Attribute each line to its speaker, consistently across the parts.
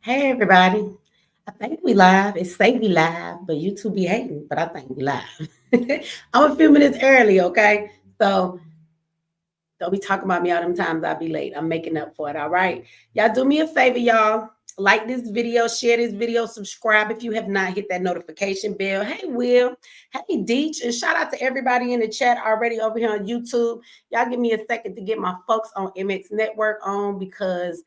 Speaker 1: Hey everybody. I think we live. It say we live, but YouTube be hating, but I think we live. I'm a few minutes early, okay? So don't be talking about me all them times I'll be late. I'm making up for it. All right. Y'all do me a favor, y'all. Like this video, share this video, subscribe if you have not hit that notification bell. Hey, Will. Hey, Deech. And shout out to everybody in the chat already over here on YouTube. Y'all give me a second to get my folks on MX Network on because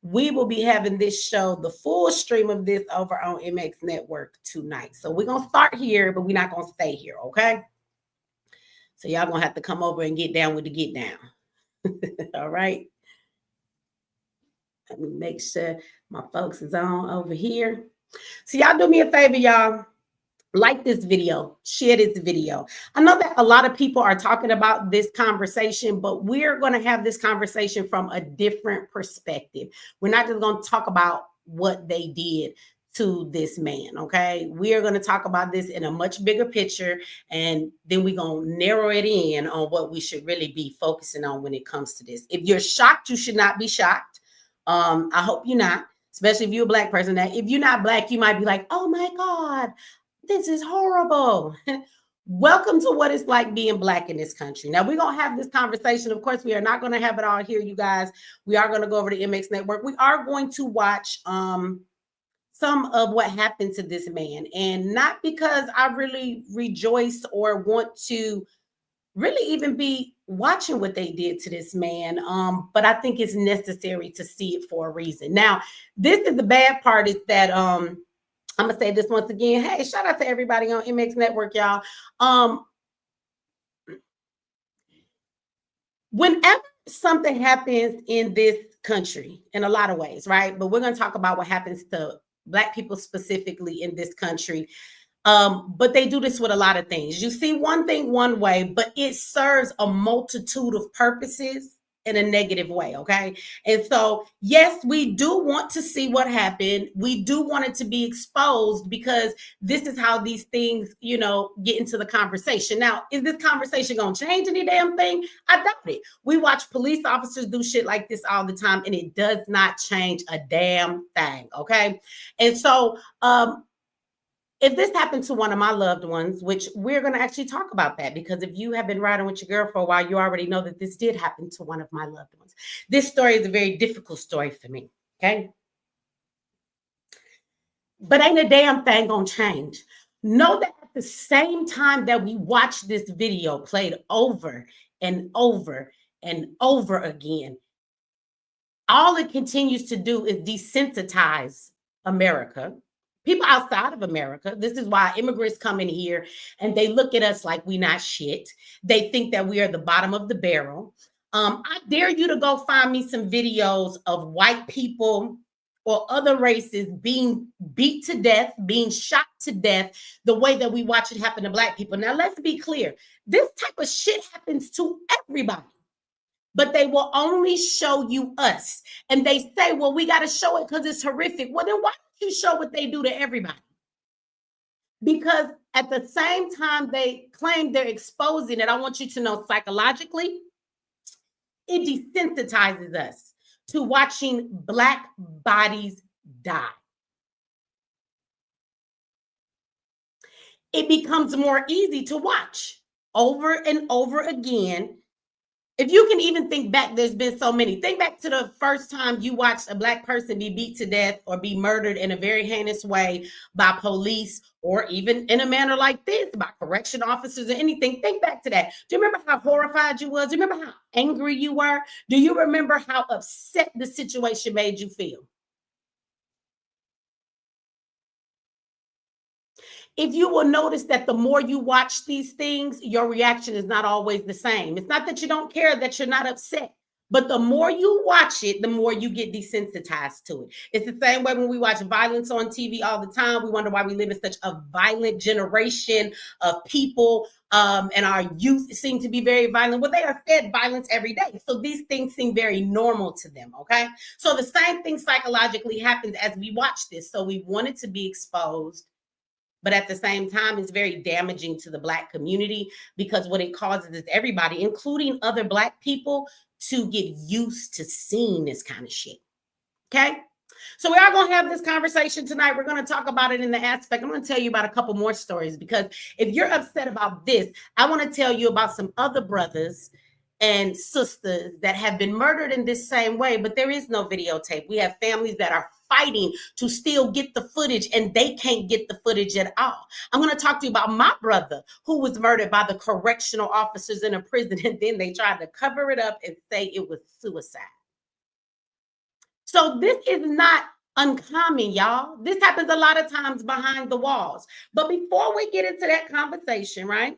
Speaker 1: we will be having this show, the full stream of this over on MX Network tonight. So we're going to start here, but we're not going to stay here, okay? So y'all going to have to come over and get down with the get down. All right? Let me make sure my folks is on over here. So y'all do me a favor, y'all. Like this video, share this video. I know that a lot of people are talking about this conversation, but we're going to have this conversation from a different perspective. We're not just going to talk about what they did to this man, okay? We are going to talk about this in a much bigger picture, and then we're going to narrow it in on what we should really be focusing on when it comes to this. If you're shocked, you should not be shocked. I hope you're not, especially if you're a Black person. That if you're not Black, you might be like, oh my God, this is horrible. Welcome to what it's like being Black in this country. Now, we're going to have this conversation. Of course, we are not going to have it all here, you guys. We are going to go over to MX Network. We are going to watch some of what happened to this man. And not because I really rejoice or want to really even be watching what they did to this man. But I think it's necessary to see it for a reason. Now, this is the bad part is that I'm gonna say this once again. Hey, shout out to everybody on MX Network, y'all. Whenever something happens in this country, in a lot of ways, right? But we're gonna talk about what happens to Black people specifically in this country. But they do this with a lot of things. You see one thing one way, but it serves a multitude of purposes in a negative way, okay? And so, yes, we do want to see what happened. We do want it to be exposed because this is how these things, get into the conversation. Now, is this conversation going to change any damn thing? I doubt it. We watch police officers do shit like this all the time, and it does not change a damn thing, okay? And so, if this happened to one of my loved ones, which we're going to actually talk about that, because if you have been riding with your girl for a while, you already know that this did happen to one of my loved ones. This story is a very difficult story for me, okay? But ain't a damn thing going to change. Know that at the same time that we watch this video played over and over and over again, all it continues to do is desensitize America, people outside of America. This is why immigrants come in here and they look at us like we not shit. They think that we are the bottom of the barrel. I dare you to go find me some videos of white people or other races being beat to death, being shot to death, the way that we watch it happen to Black people. Now, let's be clear. This type of shit happens to everybody, but they will only show you us. And they say, well, we got to show it because it's horrific. Well, then why don't you show what they do to everybody? Because at the same time they claim they're exposing it, I want you to know psychologically, it desensitizes us to watching Black bodies die. It becomes more easy to watch over and over again. If you can even think back, there's been so many. Think back to the first time you watched a Black person be beat to death or be murdered in a very heinous way by police, or even in a manner like this by correction officers or anything. Think back to that. Do you remember how horrified you was? Do you remember how angry you were? Do you remember how upset the situation made you feel? If you will notice that the more you watch these things, your reaction is not always the same. It's not that you don't care, that you're not upset, but the more you watch it, the more you get desensitized to it. It's the same way when we watch violence on TV all the time. We wonder why we live in such a violent generation of people, and our youth seem to be very violent. Well, they are fed violence every day. So these things seem very normal to them, okay? So the same thing psychologically happens as we watch this. So we want it to be exposed, but at the same time, it's very damaging to the Black community because what it causes is everybody, including other Black people, to get used to seeing this kind of shit. Okay? So we are going to have this conversation tonight. We're going to talk about it in the aspect. I'm going to tell you about a couple more stories, because if you're upset about this, I want to tell you about some other brothers and sisters that have been murdered in this same way, but there is no videotape. We have families that are fighting to still get the footage, and they can't get the footage at all. I'm going to talk to you about my brother who was murdered by the correctional officers in a prison, and then they tried to cover it up and say it was suicide. So this is not uncommon, y'all. This happens a lot of times behind the walls. But before we get into that conversation, right?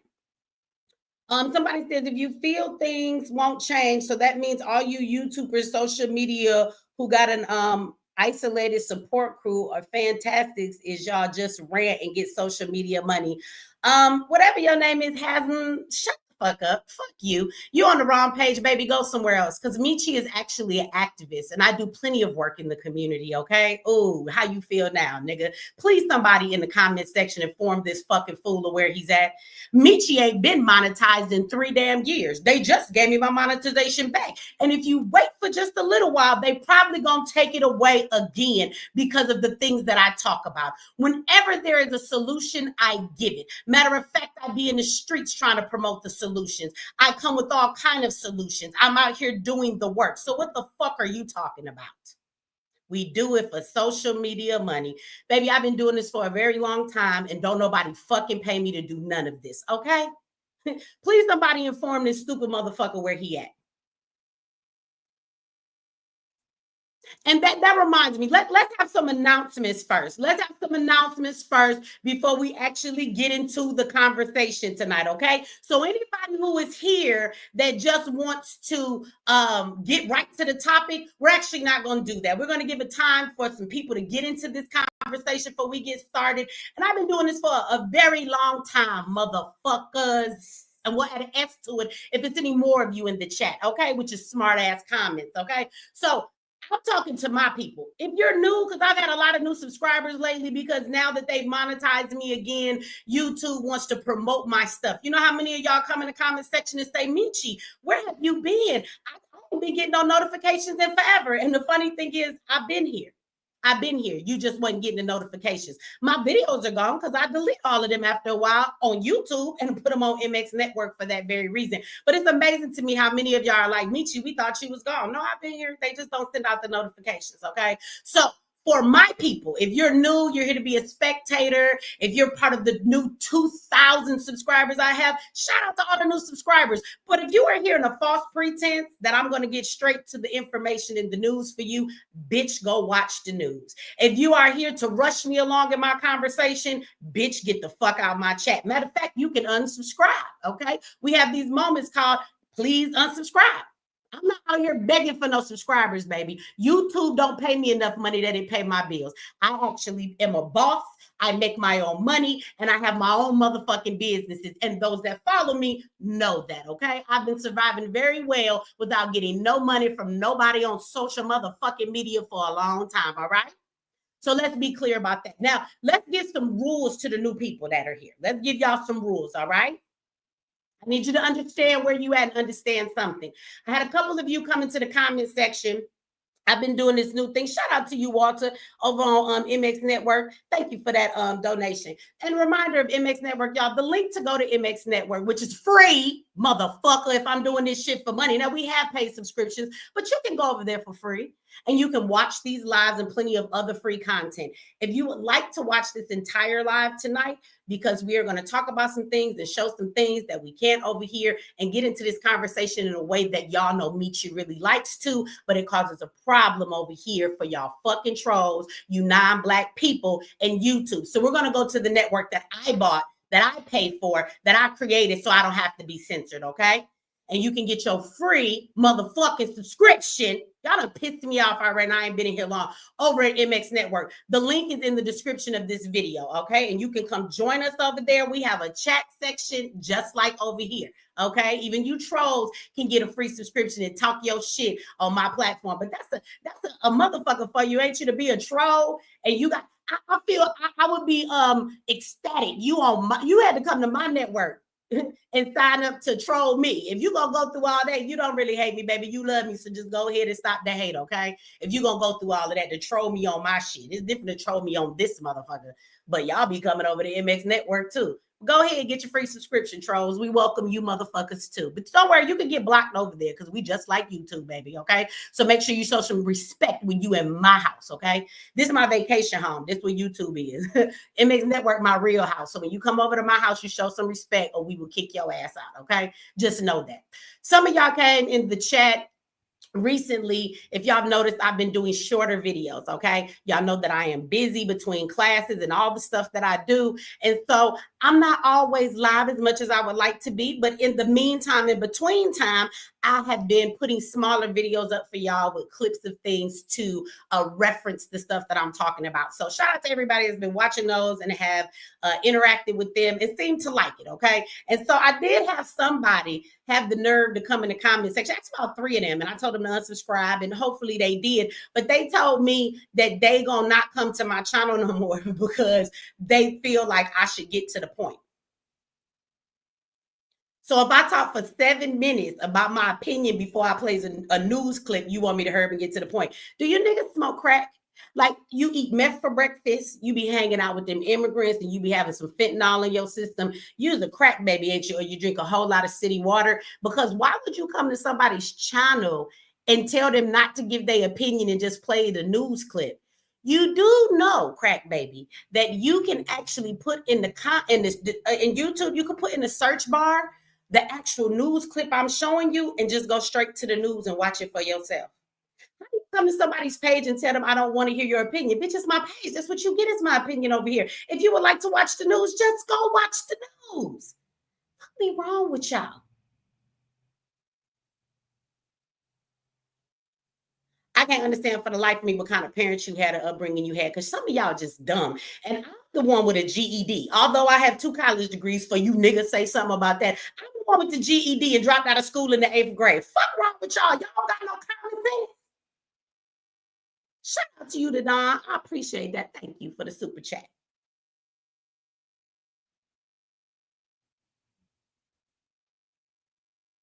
Speaker 1: Somebody says if you feel things won't change, so that means all you YouTubers, social media who got an isolated support crew are fantastics, is y'all just rant and get social media money. Whatever your name is, hasn't shut the fuck up. Fuck you. You on the wrong page, baby. Go somewhere else. Because Michi is actually an activist, and I do plenty of work in the community. Okay. Oh, how you feel now, nigga? Please, somebody in the comment section inform this fucking fool of where he's at. Michi ain't been monetized in 3 damn years. They just gave me my monetization back. And if you wait for just a little while, they probably gonna take it away again because of the things that I talk about. Whenever there is a solution, I give it. Matter of fact, I be in the streets trying to promote the solutions. I come with all kind of solutions. I'm out here doing the work. So what the fuck are you talking about? We do it for social media money. Baby, I've been doing this for a very long time, and don't nobody fucking pay me to do none of this, okay? Please, somebody inform this stupid motherfucker where he at. And that reminds me, let's have some announcements first. Let's have some announcements first before we actually get into the conversation tonight, okay? So anybody who is here that just wants to get right to the topic, we're actually not going to do that. We're going to give it time for some people to get into this conversation before we get started. And I've been doing this for a very long time, motherfuckers. And we'll add an S to it if it's any more of you in the chat, okay? Which is smart ass comments, okay? So I'm talking to my people. If you're new, because I've had a lot of new subscribers lately, because now that they've monetized me again, YouTube wants to promote my stuff. You know how many of y'all come in the comment section and say, Michi, where have you been? I haven't been getting no notifications in forever. And the funny thing is, I've been here. I've been here. You just wasn't getting the notifications. My videos are gone because I delete all of them after a while on YouTube and put them on MX Network for that very reason. But it's amazing to me how many of y'all are like, Michi, we thought she was gone. No, I've been here. They just don't send out the notifications, okay? So for my people, if you're new, you're here to be a spectator. If you're part of the new 2,000 subscribers I have, shout out to all the new subscribers. But if you are here in a false pretense that I'm going to get straight to the information in the news for you, bitch, go watch the news. If you are here to rush me along in my conversation, bitch, get the fuck out of my chat. Matter of fact, you can unsubscribe, okay? We have these moments called please unsubscribe. I'm not out here begging for no subscribers, baby. YouTube don't pay me enough money that it pay my bills. I actually am a boss. I make my own money, and I have my own motherfucking businesses. And those that follow me know that, okay? I've been surviving very well without getting no money from nobody on social motherfucking media for a long time, all right? So let's be clear about that. Now, let's get some rules to the new people that are here. Let's give y'all some rules, all right? I need you to understand where you at and understand something. I had a couple of you come into the comment section. I've been doing this new thing. Shout out to you, Walter, over on MX Network. Thank you for that donation. And reminder of MX Network, y'all, the link to go to MX Network, which is free, motherfucker, if I'm doing this shit for money. Now, we have paid subscriptions, but you can go over there for free. And you can watch these lives and plenty of other free content. If you would like to watch this entire live tonight, because we are going to talk about some things and show some things that we can't over here and get into this conversation in a way that y'all know Michi really likes to, but it causes a problem over here for y'all fucking trolls, you non-black people, and YouTube. So we're going to go to the network that I bought, that I paid for, that I created so I don't have to be censored, okay? And you can get your free motherfucking subscription. Y'all done pissed me off already. I ain't been in here long. Over at MX Network. The link is in the description of this video, okay? And you can come join us over there. We have a chat section just like over here, okay? Even you trolls can get a free subscription and talk your shit on my platform. But that's a motherfucker for you, ain't you, to be a troll? And you got, I feel I would be ecstatic. You had to come to my network. and sign up to troll me. If you're going to go through all that, you don't really hate me, baby. You love me, so just go ahead and stop the hate, okay? If you're going to go through all of that to troll me on my shit. It's different to troll me on this motherfucker. But y'all be coming over to MX Network, too. Go ahead and get your free subscription, trolls. We welcome you motherfuckers too. But don't worry, you can get blocked over there because we just like you too, baby, okay? So make sure you show some respect when you in my house, okay? This is my vacation home. This is what YouTube is. MX Network, my real house. So when you come over to my house, you show some respect or we will kick your ass out, okay? Just know that. Some of y'all came in the chat recently. If y'all have noticed, I've been doing shorter videos, okay? Y'all know that I am busy between classes and all the stuff that I do. And so I'm not always live as much as I would like to be, but in the meantime, in between time, I have been putting smaller videos up for y'all with clips of things to reference the stuff that I'm talking about. So shout out to everybody that's been watching those and have interacted with them and seemed to like it, okay? And so I did have somebody have the nerve to come in the comment section. That's about 3 of them. And I told them to unsubscribe and hopefully they did. But they told me that they gonna not come to my channel no more because they feel like I should get to the point. So if I talk for 7 minutes about my opinion before I play a news clip, you want me to hurry and get to the point. Do you niggas smoke crack? Like you eat meth for breakfast, you be hanging out with them immigrants and you be having some fentanyl in your system. You're the crack baby, ain't you? Or you drink a whole lot of city water. Because why would you come to somebody's channel and tell them not to give their opinion and just play the news clip? You do know, crack baby, that you can actually put in in YouTube, you can put in the search bar the actual news clip I'm showing you and just go straight to the news and watch it for yourself. How do you come to somebody's page and tell them I don't want to hear your opinion? Bitch, it's my page. That's what you get is my opinion over here. If you would like to watch the news, just go watch the news. What's wrong with y'all? I can't understand for the life of me what kind of parents you had, an upbringing you had, because some of y'all just dumb. And I'm the one with a GED. Although I have 2 college degrees, for you niggas say something about that. I'm the one with the GED and dropped out of school in the 8th grade. Fuck wrong with y'all? Y'all got no common sense. Shout out to you, Don. I appreciate that. Thank you for the super chat.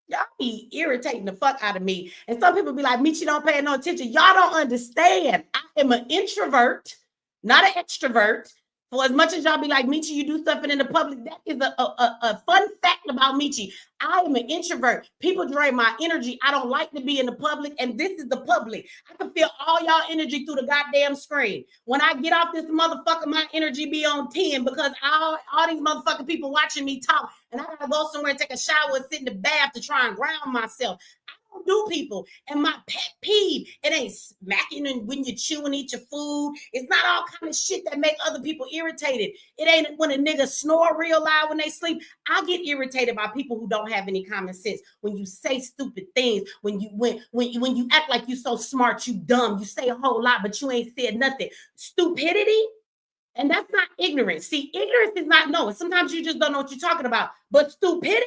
Speaker 1: Y'all be irritating the fuck out of me. And some people be like, Michi don't pay no attention. Y'all don't understand. I am an introvert, not an extrovert. For as much as y'all be like, Michi, you do something in the public, that is a fun fact about Michi. I am an introvert. People drain my energy. I don't like to be in the public, and this is the public. I can feel all y'all energy through the goddamn screen. When I get off this motherfucker, my energy be on 10 because all these motherfucking people watching me talk, and I gotta go somewhere and take a shower and sit in the bath to try and ground myself. Do people, and my pet peeve, it ain't smacking and when you chew and eat your food. It's not all kind of shit that make other people irritated. It ain't when a nigga snore real loud when they sleep. I get irritated by people who don't have any common sense. When you say stupid things, when you act like you so smart, you dumb, you say a whole lot but you ain't said nothing. Stupidity. And that's not ignorance. See, ignorance is not knowing. Sometimes you just don't know what you're talking about. But stupidity,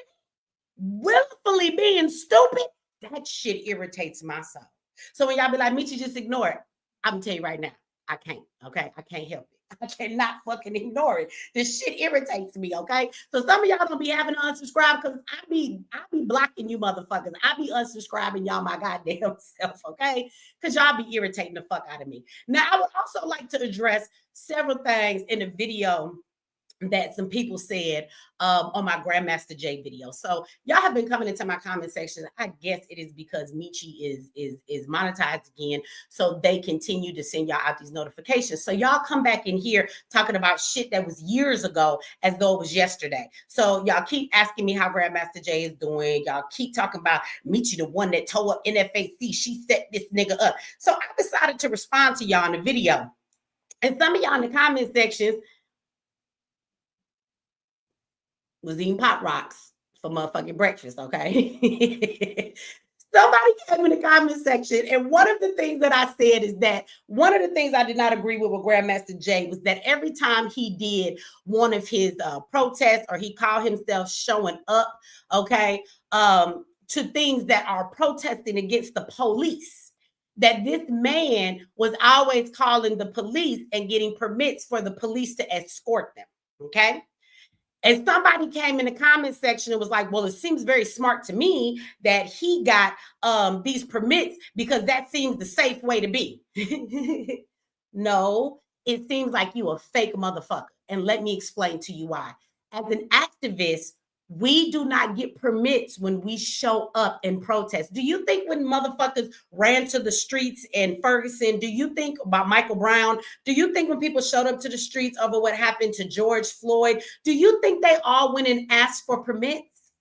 Speaker 1: willfully being stupid, that shit irritates my soul. So when y'all be like, Michi, just ignore it. I'm gonna tell you right now, I can't, okay? I can't help it. I cannot fucking ignore it. This shit irritates me, okay? So some of y'all gonna be having to unsubscribe because I be blocking you motherfuckers. I be unsubscribing y'all my goddamn self, okay? Because y'all be irritating the fuck out of me. Now, I would also like to address several things in the video that some people said on my Grandmaster Jay video. So y'all have been coming into my comment section. I guess it is because Michi is monetized again, so they continue to send y'all out these notifications. So y'all come back in here talking about shit that was years ago as though it was yesterday. So y'all keep asking me how Grandmaster Jay is doing. Y'all keep talking about Michi, the one that tore up NFAC. She set this nigga up. So I decided to respond to y'all in the video. And some of y'all in the comment sections was eating pop rocks for motherfucking breakfast, okay? Somebody came in the comment section, and one of the things that I said is that one of the things I did not agree with Grandmaster Jay was that every time he did one of his protests or he called himself showing up, okay, to things that are protesting against the police, that this man was always calling the police and getting permits for the police to escort them, okay? And somebody came in the comment section and was like, well, it seems very smart to me that he got these permits because that seems the safe way to be. No, it seems like you a fake motherfucker. And let me explain to you why. As an activist, we do not get permits when we show up and protest. Do you think when motherfuckers ran to the streets in Ferguson, do you think about Michael Brown? Do you think when people showed up to the streets over what happened to George Floyd, do you think they all went and asked for permits?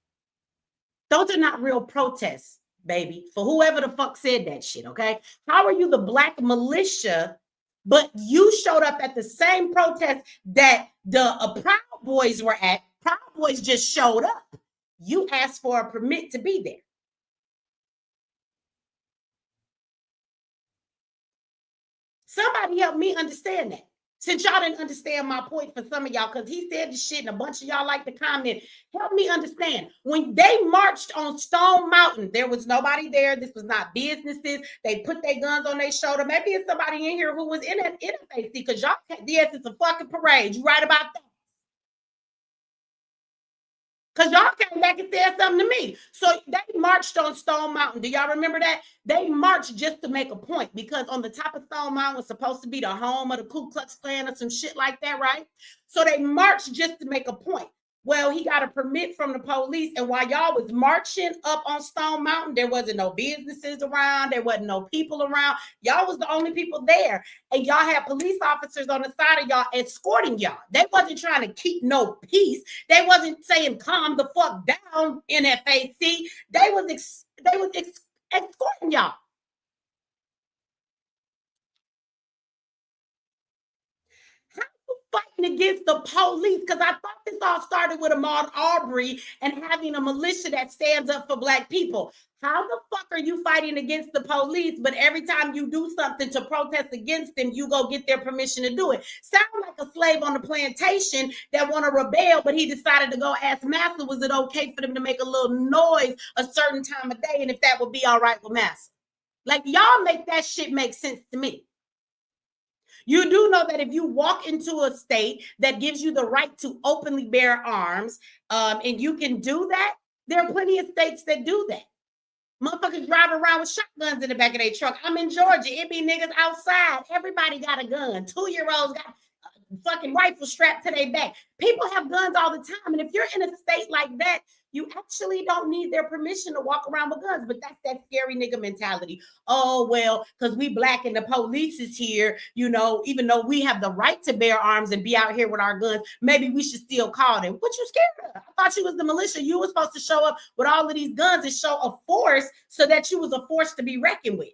Speaker 1: Those are not real protests, baby, for whoever the fuck said that shit, okay? How are you the black militia, but you showed up at the same protest that the Proud Boys were at? Proud Boys just showed up. You asked for a permit to be there. Somebody help me understand that. Since y'all didn't understand my point for some of y'all, because he said the shit and a bunch of y'all like to comment, help me understand. When they marched on Stone Mountain, there was nobody there. This was not businesses. They put their guns on their shoulder. Maybe it's somebody in here who was in that interface because y'all, yes, it's a fucking parade. You right about that. Because y'all came back and said something to me. So they marched on Stone Mountain. Do y'all remember that? They marched just to make a point because on the top of Stone Mountain was supposed to be the home of the Ku Klux Klan or some shit like that, right? So they marched just to make a point. Well, he got a permit from the police, and while y'all was marching up on Stone Mountain, there wasn't no businesses around, there wasn't no people around. Y'all was the only people there, and y'all had police officers on the side of y'all escorting y'all. They wasn't trying to keep no peace. They wasn't saying calm the fuck down, NFAC. They was escorting y'all. Fighting against the police, because I thought this all started with Ahmaud Arbery and having a militia that stands up for black people. How the fuck are you fighting against the police, but every time you do something to protest against them, you go get their permission to do it? Sound like a slave on the plantation that want to rebel, but he decided to go ask Master, was it okay for them to make a little noise a certain time of day, and if that would be all right with Master? Like, y'all make that shit make sense to me. You do know that if you walk into a state that gives you the right to openly bear arms, and you can do that, there are plenty of states that do that. Motherfuckers driving around with shotguns in the back of their truck. I'm in Georgia. It be niggas outside. Everybody got a gun. 2-year-olds got a fucking rifle strapped to their back. People have guns all the time. And if you're in a state like that, you actually don't need their permission to walk around with guns. But that's that scary nigga mentality. Oh, well, because we black and the police is here, you know, even though we have the right to bear arms and be out here with our guns, maybe we should still call them. What you scared of? I thought you was the militia. You were supposed to show up with all of these guns and show a force so that you was a force to be reckoned with.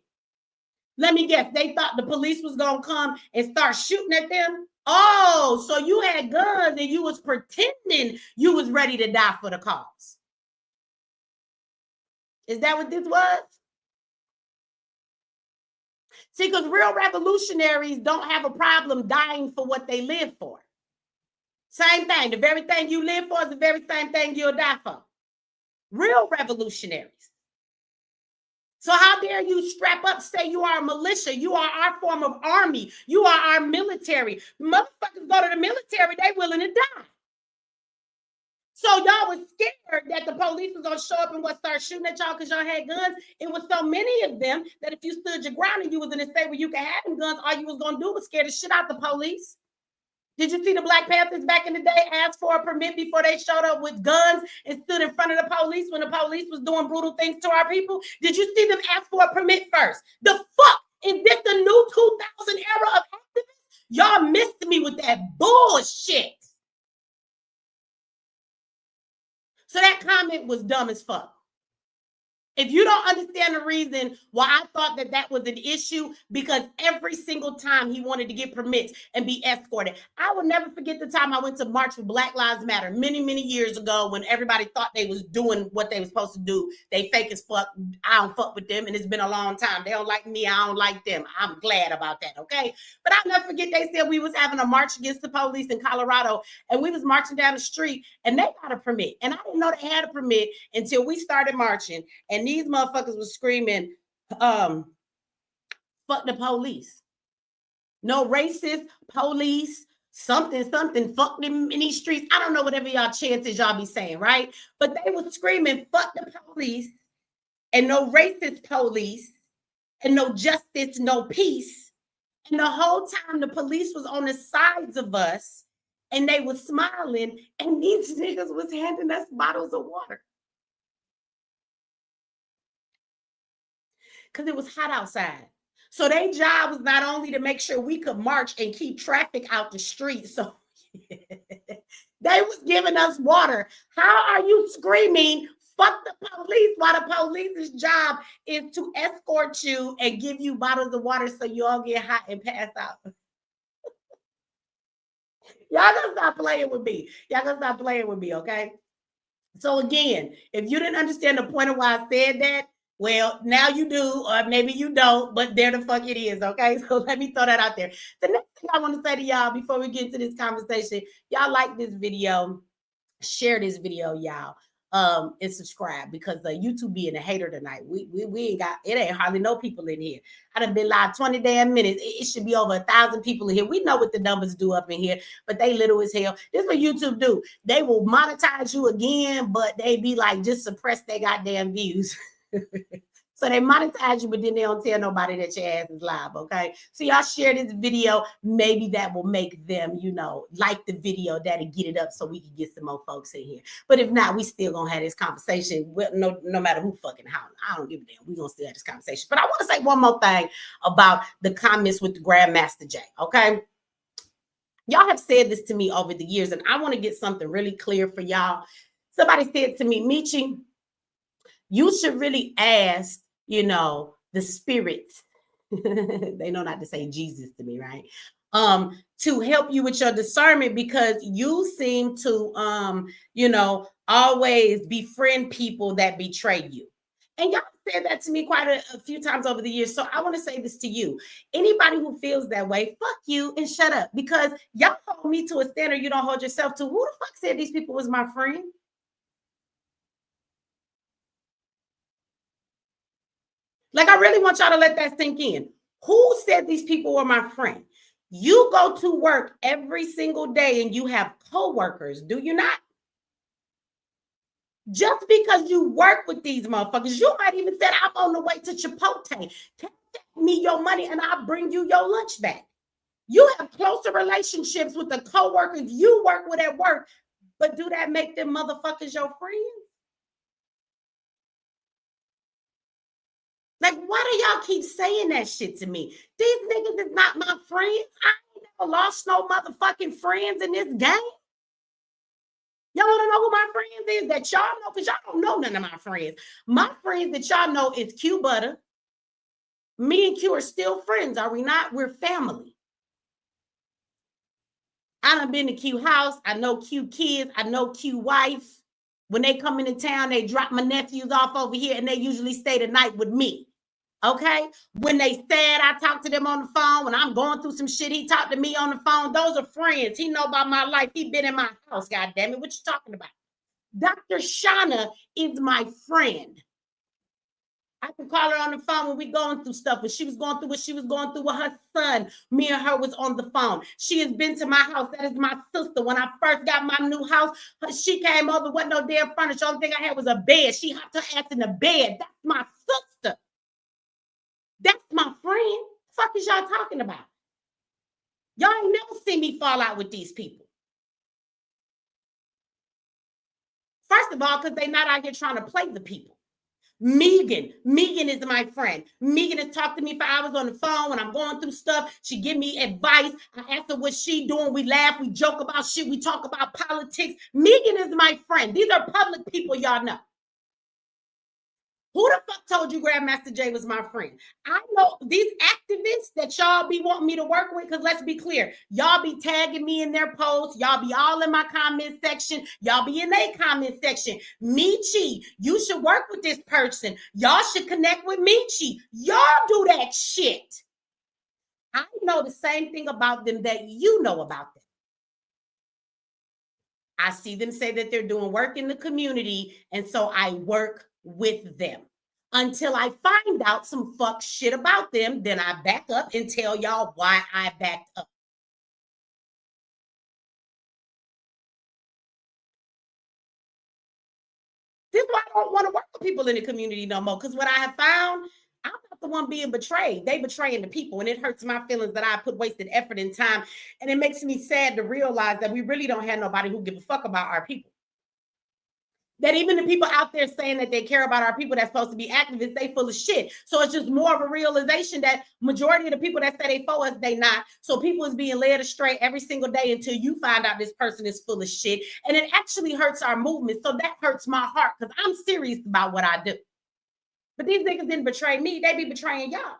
Speaker 1: Let me guess. They thought the police was going to come and start shooting at them. Oh, so you had guns and you was pretending you was ready to die for the cause. Is that what this was? See, because real revolutionaries don't have a problem dying for what they live for. Same thing. The very thing you live for is the very same thing you'll die for. Real revolutionaries. So how dare you strap up, say you are a militia, you are our form of army, you are our military. Motherfuckers go to the military, they willing to die. So y'all was scared that the police was gonna show up and start shooting at y'all because y'all had guns. It was so many of them that if you stood your ground and you was in a state where you could have them guns, all you was gonna do was scare the shit out the police. Did you see the Black Panthers back in the day ask for a permit before they showed up with guns and stood in front of the police when the police was doing brutal things to our people? Did you see them ask for a permit first? The fuck? Is this the new 2000 era of activists? Y'all missed me with that bullshit. So that comment was dumb as fuck. If you don't understand the reason why I thought that that was an issue, because every single time he wanted to get permits and be escorted. I will never forget the time I went to march for Black Lives Matter many, many years ago when everybody thought they was doing what they were supposed to do. They fake as fuck. I don't fuck with them, and it's been a long time. They don't like me. I don't like them. I'm glad about that, okay? But I'll never forget they said we was having a march against the police in Colorado, and we was marching down the street, and they got a permit. And I didn't know they had a permit until we started marching, and these motherfuckers was screaming, fuck the police. No racist police. something, fuck them in these streets. I don't know whatever y'all chances y'all be saying, right? But they were screaming, fuck the police, and no racist police, and no justice, no peace. And the whole time the police was on the sides of us and they were smiling, and these niggas was handing us bottles of water. Because it was hot outside. So their job was not only to make sure we could march and keep traffic out the street. So they was giving us water. How are you screaming, fuck the police, while the police's job is to escort you and give you bottles of water so you all get hot and pass out? Y'all gonna stop playing with me. Y'all gonna stop playing with me, okay? So again, if you didn't understand the point of why I said that, well, now you do, or maybe you don't, but there the fuck it is, okay? So let me throw that out there. The next thing I want to say to y'all before we get into this conversation, y'all like this video, share this video, y'all, and subscribe, because YouTube being a hater tonight. We ain't got, it ain't hardly no people in here. I done been live 20 damn minutes. It should be over 1,000 people in here. We know what the numbers do up in here, but they little as hell. This is what YouTube do. They will monetize you again, but they be like, just suppress their goddamn views. So they monetize you, but then they don't tell nobody that your ass is live, okay? So y'all share this video. Maybe that will make them, you know, like the video. That'll get it up so we can get some more folks in here. But if not, we still gonna have this conversation. No matter who fucking how. I don't give a damn. We gonna still have this conversation. But I want to say one more thing about the comments with the Grandmaster Jay, okay? Y'all have said this to me over the years, and I want to get something really clear for y'all. Somebody said to me, Michi, you should really ask, you know, the spirits. They know not to say Jesus to me, right? To help you with your discernment, because you seem to, you know, always befriend people that betray you. And y'all said that to me quite a few times over the years. So I want to say this to you. Anybody who feels that way, fuck you and shut up, because y'all hold me to a standard you don't hold yourself to. Who the fuck said these people was my friend? Like, I really want y'all to let that sink in. Who said these people were my friend? You go to work every single day and you have co-workers, do you not? Just because you work with these motherfuckers, you might even say, I'm on the way to Chipotle. Take me your money and I'll bring you your lunch back. You have closer relationships with the co-workers you work with at work, but do that make them motherfuckers your friends? Like, why do y'all keep saying that shit to me? These niggas is not my friends. I ain't never lost no motherfucking friends in this game. Y'all want to know who my friends is that y'all know? Because y'all don't know none of my friends. My friends that y'all know is Q Butter. Me and Q are still friends, are we not? We're family. I done been to Q house. I know Q kids. I know Q wife. When they come into town, they drop my nephews off over here, and they usually stay the night with me. Okay? When they sad, I talk to them on the phone. When I'm going through some shit, he talked to me on the phone. Those are friends. He know about my life. He been in my house, God damn it. What you talking about? Dr. Shauna is my friend. I can call her on the phone when we going through stuff. When she was going through what she was going through with her son, me and her was on the phone. She has been to my house. That is my sister. When I first got my new house, she came over. Wasn't no damn furniture. The only thing I had was a bed. She hopped her ass in the bed. That's my sister. That's my friend. The fuck is y'all talking about? Y'all ain't never seen me fall out with these people. First of all, because they're not out here trying to play the people. Megan is my friend. Megan has talked to me for hours on the phone when I'm going through stuff. She give me advice. I ask her what she doing. We laugh, we joke about shit, we talk about politics. Megan is my friend. These are public people y'all know. Who the fuck told you Grandmaster Jay was my friend? I know these activists that y'all be wanting me to work with, because let's be clear, y'all be tagging me in their posts. Y'all be all in my comment section. Y'all be in their comment section. Michi, you should work with this person. Y'all should connect with Michi. Y'all do that shit. I know the same thing about them that you know about them. I see them say that they're doing work in the community, and so I work with them until I find out some fuck shit about them. Then I back up and tell y'all why I backed up. This is why I don't want to work with people in the community no more. Because what I have found, I'm not the one being betrayed. They betraying the people. And it hurts my feelings that I put wasted effort and time. And it makes me sad to realize that we really don't have nobody who give a fuck about our people. That even the people out there saying that they care about our people that's supposed to be activists, they full of shit. So it's just more of a realization that majority of the people that say they for us, they not. So people is being led astray every single day until you find out this person is full of shit. And it actually hurts our movement. So that hurts my heart because I'm serious about what I do. But these niggas didn't betray me. They be betraying y'all.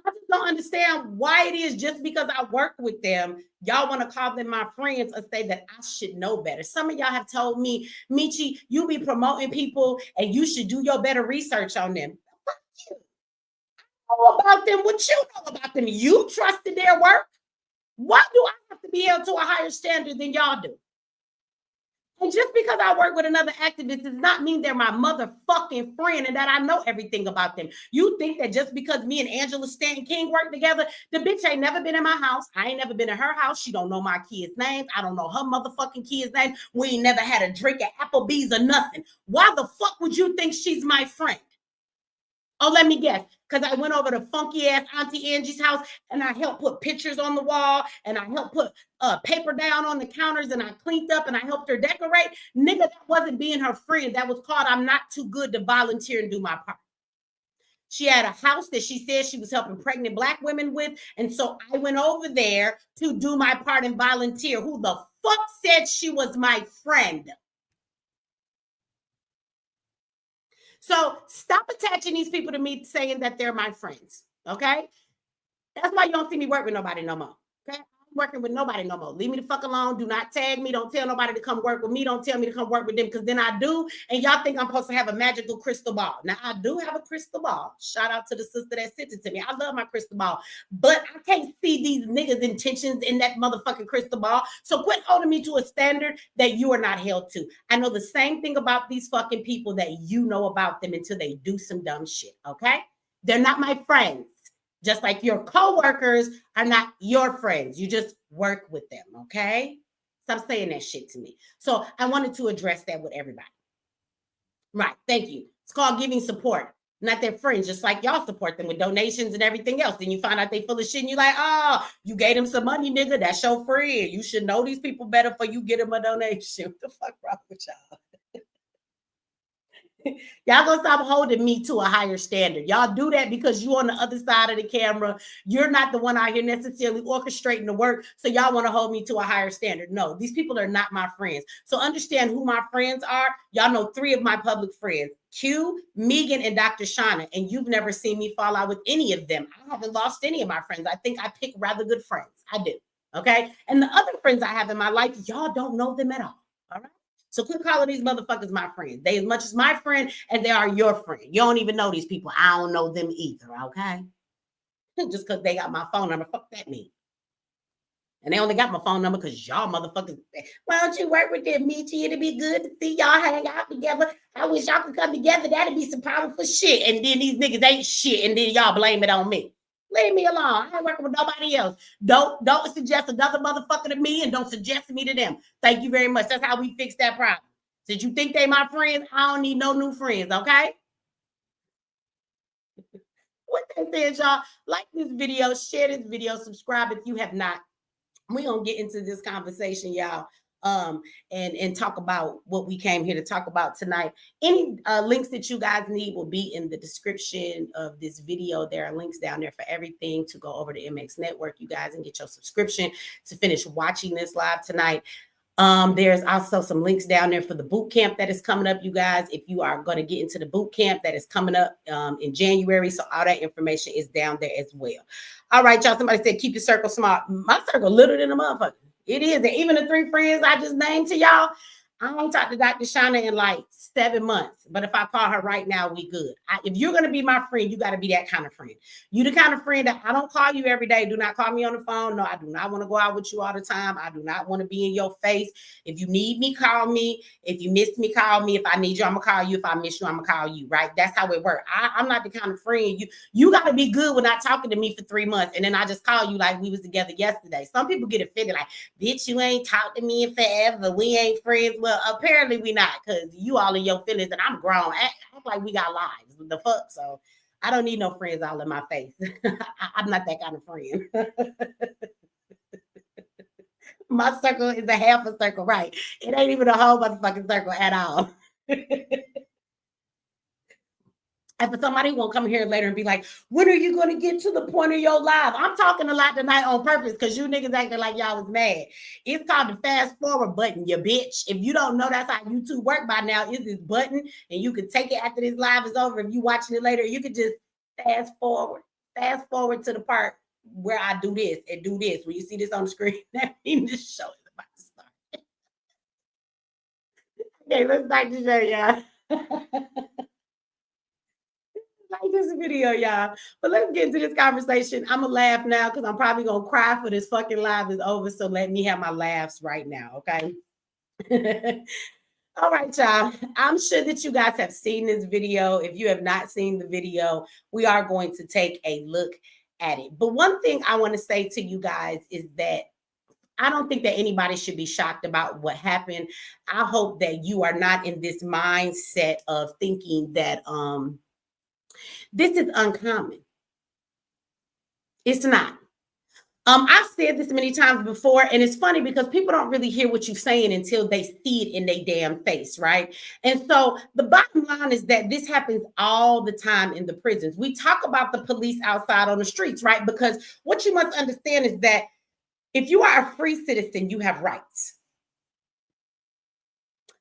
Speaker 1: I just don't understand why it is just because I work with them, y'all want to call them my friends or say that I should know better. Some of y'all have told me, Michi, you be promoting people and you should do your better research on them. Fuck you. I know about them what you know about them. You trusted their work. Why do I have to be held to a higher standard than y'all do? And just because I work with another activist does not mean they're my motherfucking friend and that I know everything about them. You think that just because me and Angela Stanton King work together, the bitch ain't never been in my house. I ain't never been in her house. She don't know my kids' names. I don't know her motherfucking kids' names. We ain't never had a drink at Applebee's or nothing. Why the fuck would you think she's my friend? Oh, let me guess. Because I went over to funky ass Auntie Angie's house and I helped put pictures on the wall and I helped put paper down on the counters and I cleaned up and I helped her decorate. Nigga, that wasn't being her friend. That was called I'm not too good to volunteer and do my part. She had a house that she said she was helping pregnant Black women with. And so I went over there to do my part and volunteer. Who the fuck said she was my friend? So stop attaching these people to me saying that they're my friends, okay? That's why you don't see me work with nobody no more, okay? I'm working with nobody no more. Leave me the fuck alone. Do not tag me. Don't tell nobody to come work with me. Don't tell me to come work with them because then I do, and y'all think I'm supposed to have a magical crystal ball. Now, I do have a crystal ball. Shout out to the sister that sent it to me. I love my crystal ball, but I can't see these niggas' intentions in that motherfucking crystal ball. So quit holding me to a standard that you are not held to. I know the same thing about these fucking people that you know about them until they do some dumb shit, okay? They're not my friends. Just like your coworkers are not your friends. You just work with them, okay? Stop saying that shit to me. So I wanted to address that with everybody. Right, thank you. It's called giving support, not their friends, just like y'all support them with donations and everything else. Then you find out they full of shit and you're like, oh, you gave them some money, nigga. That's your friend. You should know these people better before you get them a donation. What the fuck wrong with y'all? Y'all gonna stop holding me to a higher standard. Y'all do that because you on the other side of the camera. You're not the one out here necessarily orchestrating the work. So y'all want to hold me to a higher standard. No, these people are not my friends. So understand who my friends are. Y'all know 3 of my public friends: Q, Megan, and Dr. Shauna. And you've never seen me fall out with any of them. I haven't lost any of my friends. I think I pick rather good friends. I do. Okay. And the other friends I have in my life, y'all don't know them at all. All right. So quit calling these motherfuckers my friends. They as much as my friend and they are your friend. You don't even know these people. I don't know them either, okay? Just because they got my phone number, fuck that mean. And they only got my phone number because y'all motherfuckers, why don't you work with them, Michi? It'd be good to see y'all hang out together. I wish y'all could come together. That'd be some powerful shit. And then these niggas ain't shit. And then y'all blame it on me. Leave me alone. I ain't working with nobody else. Don't suggest another motherfucker to me and don't suggest me to them. Thank you very much. That's how we fix that problem. Since you think they my friends, I don't need no new friends, okay? With that said, y'all, like this video, share this video, subscribe if you have not. We're gonna get into this conversation, y'all, and talk about what we came here to talk about tonight. Any links that you guys need will be in the description of this video. There are links down there for everything to go over to MX Network, you guys, and get your subscription to finish watching this live tonight. There's also some links down there for the boot camp that is coming up, you guys. If you are going to get into the boot camp that is coming up in January, so all that information is down there as well. All right, y'all. Somebody said keep your circle small. My circle little than a motherfucker. It is. And even the 3 friends I just named to y'all, I ain't talked to Dr. Shauna in like 7 months. But if I call her right now, we good. If you're going to be my friend, you got to be that kind of friend. You the kind of friend that I don't call you every day. Do not call me on the phone. No, I do not want to go out with you all the time. I do not want to be in your face. If you need me, call me. If you miss me, call me. If I need you, I'm going to call you. If I miss you, I'm going to call you, right? That's how it works. I'm not the kind of friend. You got to be good with not talking to me for 3 months. And then I just call you like we was together yesterday. Some people get offended like, bitch, you ain't talked to me in forever. We ain't friends. Well, Well, apparently we not, because you all in your feelings and I'm grown. Act like we got lives. What the fuck? So I don't need no friends all in my face. I'm not that kind of friend. My circle is a half a circle, right? It ain't even a whole motherfucking circle at all. And for somebody who won't come here later and be like, when are you going to get to the point of your life? I'm talking a lot tonight on purpose because you niggas acting like y'all was mad. It's called the fast forward button, you bitch. If you don't know that's how YouTube work by now, it's this button and you can take it after this live is over. If you watching it later, you can just fast forward to the part where I do this and do this. When you see this on the screen, that means the show is about to start. Okay, let's start the show, y'all. Like this video, y'all. But let's get into this conversation. I'm gonna laugh now because I'm probably gonna cry for this fucking live is over. So let me have my laughs right now, okay? All right, y'all. I'm sure that you guys have seen this video. If you have not seen the video, we are going to take a look at it. But one thing I want to say to you guys is that I don't think that anybody should be shocked about what happened. I hope that you are not in this mindset of thinking that this is uncommon. It's not. I've said this many times before, and it's funny because people don't really hear what you're saying until they see it in their damn face, right? And so the bottom line is that this happens all the time in the prisons. We talk about the police outside on the streets, right? Because what you must understand is that if you are a free citizen, you have rights.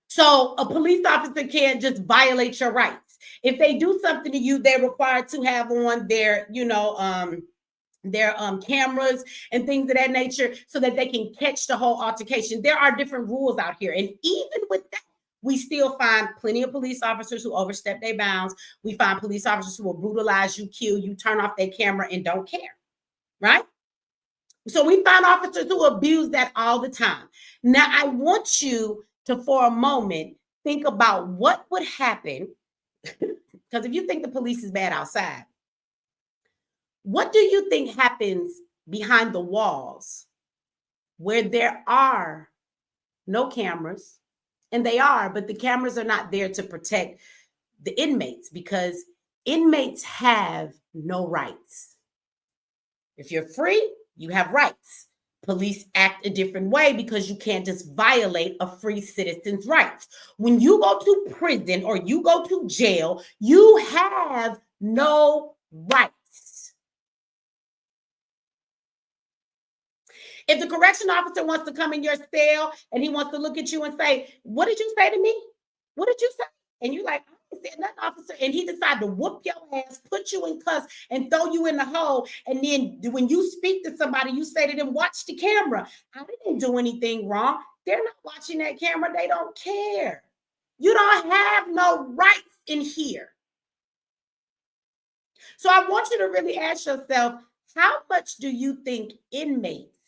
Speaker 1: So a police officer can't just violate your rights. If they do something to you, they're required to have on their, their cameras and things of that nature so that they can catch the whole altercation. There are different rules out here. And even with that, we still find plenty of police officers who overstep their bounds. We find police officers who will brutalize you, kill you, turn off their camera and don't care, right? So we find officers who abuse that all the time. Now, I want you to, for a moment, think about what would happen. Because if you think the police is bad outside, what do you think happens behind the walls where there are no cameras? And they are, but the cameras are not there to protect the inmates because inmates have no rights. If you're free, you have rights. Police act a different way because you can't just violate a free citizen's rights. When you go to prison or you go to jail, you have no rights. If the correction officer wants to come in your cell and he wants to look at you and say, what did you say to me? What did you say? And you're like, I said nothing, officer. And he decided to whoop your ass, put you in cuffs, and throw you in the hole. And then when you speak to somebody, you say to them, watch the camera. I didn't do anything wrong. They're not watching that camera. They don't care. You don't have no rights in here. So I want you to really ask yourself, how much do you think inmates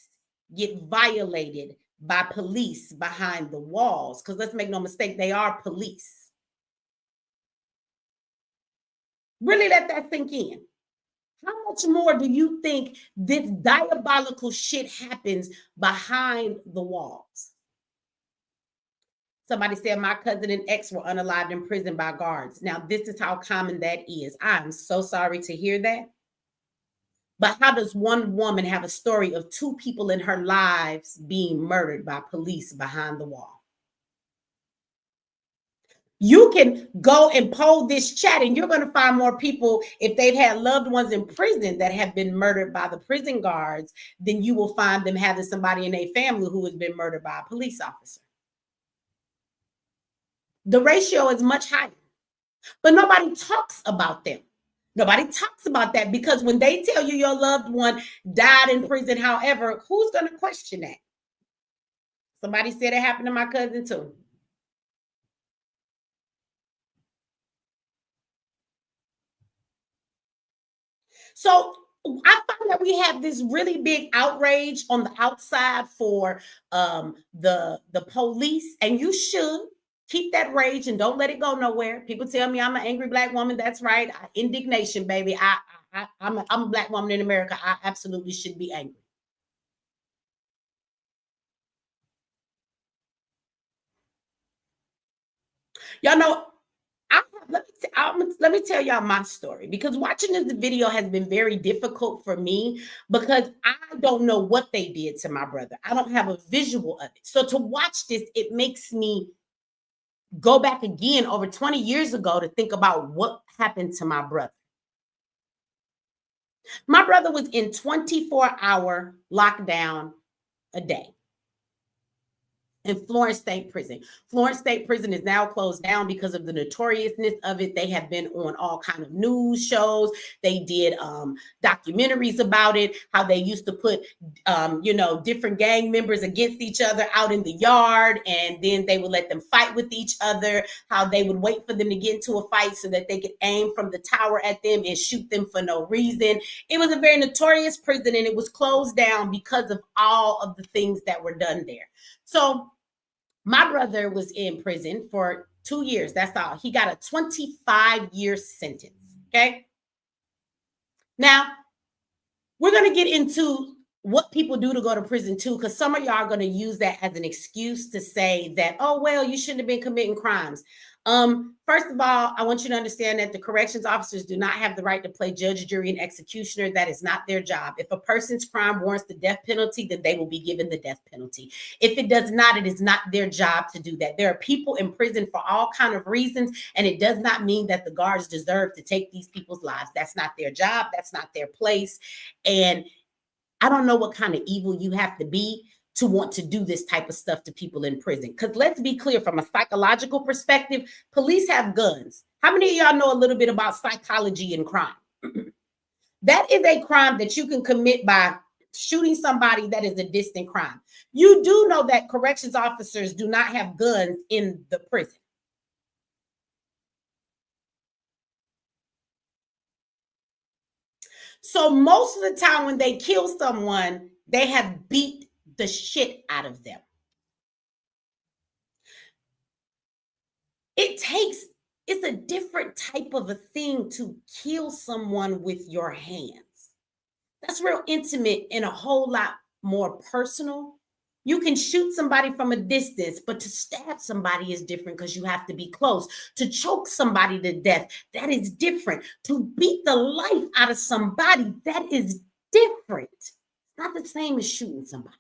Speaker 1: get violated by police behind the walls? Because let's make no mistake, they are police. Really let that sink in. How much more do you think this diabolical shit happens behind the walls? Somebody said my cousin and ex were unalived in prison by guards. Now, this is how common that is. I'm so sorry to hear that. But how does one woman have a story of two people in her lives being murdered by police behind the wall? You can go and poll this chat and you're going to find more people, if they've had loved ones in prison that have been murdered by the prison guards, then you will find them having somebody in their family who has been murdered by a police officer. The ratio is much higher, but nobody talks about them. Nobody talks about that because when they tell you your loved one died in prison, however, who's going to question that? Somebody said it happened to my cousin too. So I find that we have this really big outrage on the outside for the police, and you should keep that rage and don't let it go nowhere. People tell me I'm an angry Black woman. That's right. Indignation, baby. I'm a Black woman in America. I absolutely should be angry. . Y'all know, let me tell y'all my story, because watching this video has been very difficult for me because I don't know what they did to my brother. I don't have a visual of it. So to watch this, it makes me go back again over 20 years ago to think about what happened to my brother. My brother was in 24-hour lockdown a day in Florence State Prison. Florence State Prison is now closed down because of the notoriousness of it. They have been on all kind of news shows. They did documentaries about it, how they used to put, different gang members against each other out in the yard, and then they would let them fight with each other, how they would wait for them to get into a fight so that they could aim from the tower at them and shoot them for no reason. It was a very notorious prison, and it was closed down because of all of the things that were done there. So my brother was in prison for 2 years. That's all. He got a 25-year sentence. Okay. Now, we're going to get into what people do to go to prison too, because some of y'all are going to use that as an excuse to say that, oh, well, you shouldn't have been committing crimes. First of all, I want you to understand that the corrections officers do not have the right to play judge, jury, and executioner. That is not their job. If a person's crime warrants the death penalty, then they will be given the death penalty. If it does not, it is not their job to do that. There are people in prison for all kinds of reasons, and it does not mean that the guards deserve to take these people's lives. That's not their job. That's not their place. And I don't know what kind of evil you have to be to want to do this type of stuff to people in prison. Because let's be clear, from a psychological perspective, police have guns. How many of y'all know a little bit about psychology and crime? That is a crime that you can commit by shooting somebody. That is a distant crime. You do know that corrections officers do not have guns in the prison. So most of the time when they kill someone, they have beat the shit out of them. It's a different type of a thing to kill someone with your hands. That's real intimate and a whole lot more personal. You can shoot somebody from a distance, but to stab somebody is different because you have to be close. To choke somebody to death, that is different. To beat the life out of somebody, that is different. It's not the same as shooting somebody.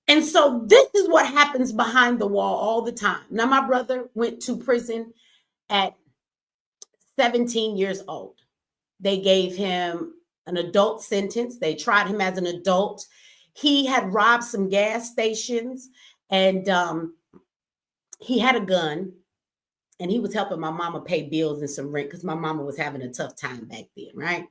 Speaker 1: And so this is what happens behind the wall all the time. Now, my brother went to prison at 17 years old. They gave him an adult sentence. They tried him as an adult. He had robbed some gas stations, and he had a gun, and he was helping my mama pay bills and some rent because my mama was having a tough time back then, right?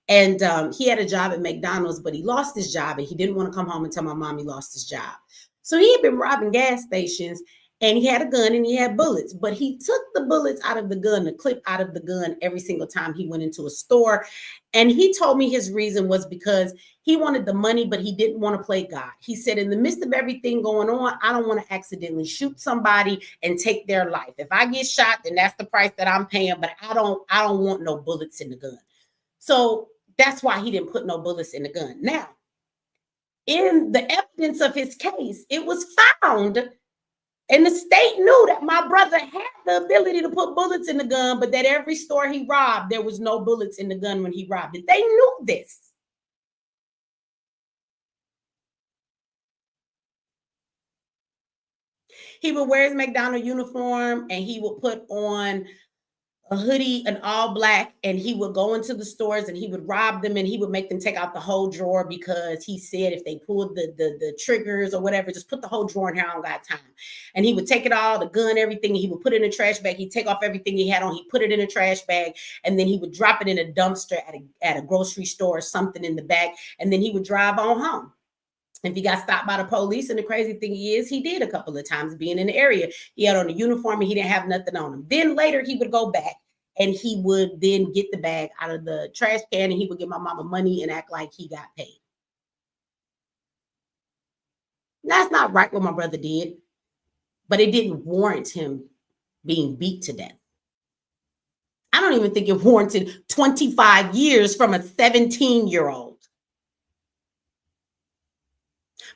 Speaker 1: And he had a job at McDonald's, but he lost his job, and he didn't want to come home and tell my mom he lost his job. So he had been robbing gas stations, and he had a gun and he had bullets, but he took the bullets out of the gun, the clip out of the gun every single time he went into a store. And he told me his reason was because he wanted the money, but he didn't want to play God. He said, in the midst of everything going on, I don't want to accidentally shoot somebody and take their life. If I get shot, then that's the price that I'm paying, but I don't want no bullets in the gun. So that's why he didn't put no bullets in the gun. Now, in the evidence of his case, it was found, and the state knew that my brother had the ability to put bullets in the gun, but that every store he robbed, there was no bullets in the gun when he robbed it. They knew this. He would wear his McDonald's uniform, and he would put on a hoodie, an all black, and he would go into the stores and he would rob them, and he would make them take out the whole drawer because he said if they pulled the triggers or whatever, just put the whole drawer in here, I don't got time. And he would take it all, the gun, everything, and he would put it in a trash bag. He'd take off everything he had on, he put it in a trash bag, and then he would drop it in a dumpster at a grocery store or something in the back, and then he would drive on home. If he got stopped by the police, and the crazy thing is, he did a couple of times being in the area. He had on a uniform and he didn't have nothing on him. Then later he would go back and he would then get the bag out of the trash can, and he would give my mama money and act like he got paid. That's not right what my brother did, but it didn't warrant him being beat to death. I don't even think it warranted 25 years from a 17-year-old.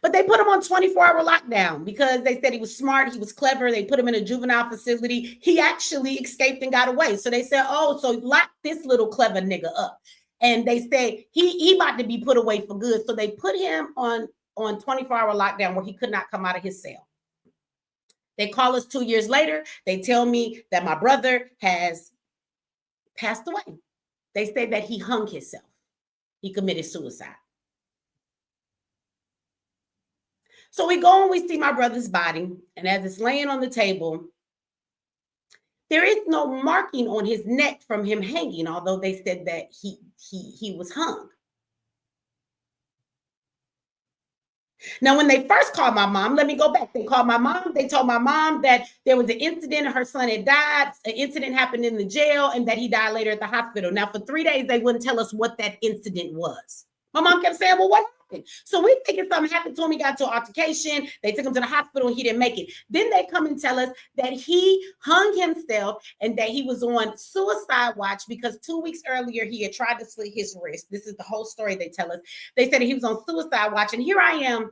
Speaker 1: But they put him on 24-hour lockdown because they said he was smart, he was clever. They put him in a juvenile facility. He actually escaped and got away. So they said, oh, so lock this little clever nigga up. And they said he about to be put away for good. So they put him on 24-hour lockdown where he could not come out of his cell. They call us 2 years later. They tell me that my brother has passed away. They say that he hung himself. He committed suicide. So we go and we see my brother's body. And as it's laying on the table, there is no marking on his neck from him hanging, although they said that he was hung. Now, when they first called my mom, let me go back. They called my mom. They told my mom that there was an incident and her son had died. An incident happened in the jail and that he died later at the hospital. Now, for 3 days, they wouldn't tell us what that incident was. My mom kept saying, well, what happened? So we thinking something happened to him. He got to an altercation. They took him to the hospital and he didn't make it. Then they come and tell us that he hung himself and that he was on suicide watch because 2 weeks earlier, he had tried to slit his wrist. This is the whole story they tell us. They said that he was on suicide watch. And here I am.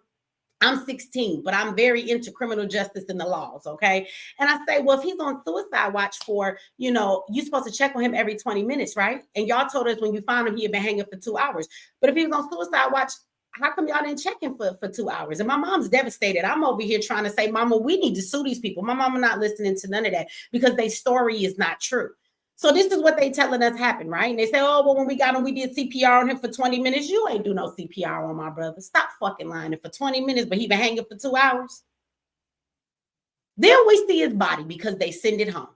Speaker 1: I'm 16, but I'm very into criminal justice and the laws, okay? And I say, well, if he's on suicide watch for, you're supposed to check on him every 20 minutes, right? And y'all told us when you found him, he had been hanging for 2 hours. But if he was on suicide watch, how come y'all didn't check him for 2 hours? And my mom's devastated. I'm over here trying to say, Mama, we need to sue these people. My mama not listening to none of that because their story is not true. So this is what they telling us happened, right? And they say, oh, well, when we got him, we did CPR on him for 20 minutes. You ain't do no CPR on my brother. Stop fucking lying. For 20 minutes, but he been hanging for 2 hours. Then we see his body because they send it home.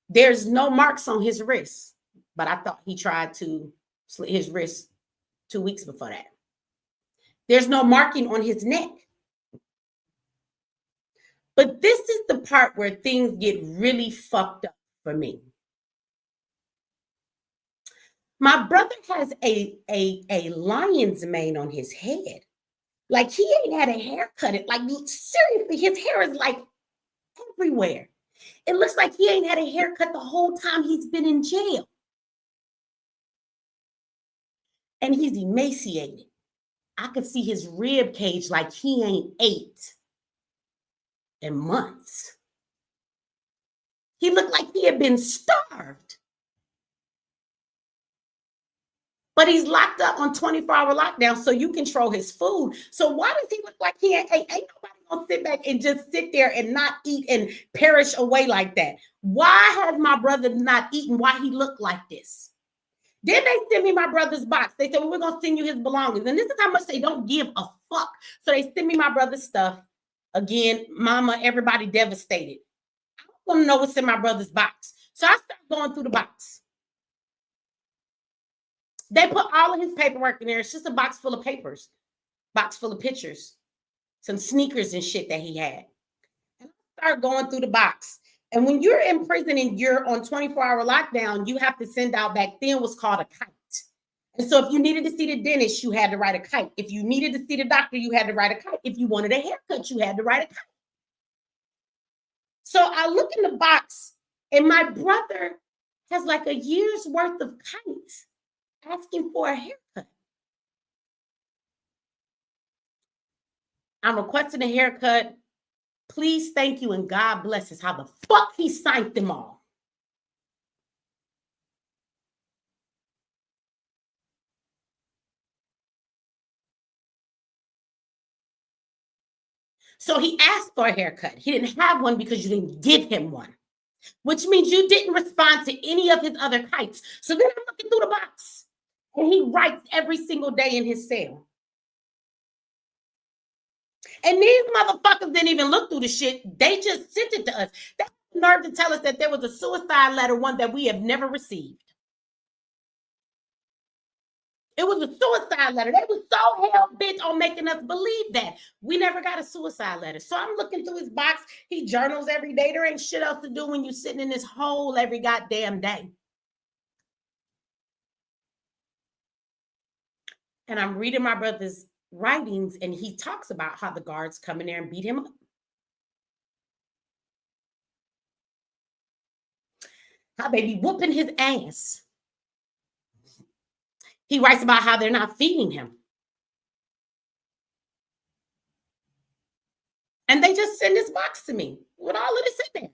Speaker 1: There's no marks on his wrist, but I thought he tried to slit his wrist 2 weeks before that. There's no marking on his neck. But this is the part where things get really fucked up for me. My brother has a lion's mane on his head. Like he ain't had a haircut. Like seriously, his hair is like everywhere. It looks like he ain't had a haircut the whole time he's been in jail. And he's emaciated. I could see his rib cage like he ain't ate in months. He looked like he had been starved. But he's locked up on 24-hour lockdown, so you control his food. So why does he look like he ain't nobody gonna sit back and just sit there and not eat and perish away like that? Why has my brother not eaten? Why he look like this? Then they send me my brother's box. They said, well, we're gonna send you his belongings. And this is how much they don't give a fuck. So they send me my brother's stuff. Again, mama, everybody devastated. I don't want to know what's in my brother's box. So I start going through the box. They put all of his paperwork in there. It's just a box full of papers, box full of pictures, some sneakers and shit that he had. And I start going through the box. And when you're in prison and you're on 24-hour lockdown, you have to send out back then what's called a kite. And so if you needed to see the dentist, you had to write a kite. If you needed to see the doctor, you had to write a kite. If you wanted a haircut, you had to write a kite. So I look in the box and my brother has like a year's worth of kites asking for a haircut. I'm requesting a haircut. Please, thank you, and God bless us. How the fuck he signed them all? So he asked for a haircut. He didn't have one because you didn't give him one, which means you didn't respond to any of his other kites. So then I'm looking through the box, and he writes every single day in his cell. And these motherfuckers didn't even look through the shit. They just sent it to us. They had the nerve to tell us that there was a suicide letter, one that we have never received. It was a suicide letter. They were so hell-bent on making us believe that. We never got a suicide letter. So I'm looking through his box. He journals every day. There ain't shit else to do when you're sitting in this hole every goddamn day. And I'm reading my brother's writings, and he talks about how the guards come in there and beat him up. How they be whooping his ass. He writes about how they're not feeding him. send this box to me with all of this in there.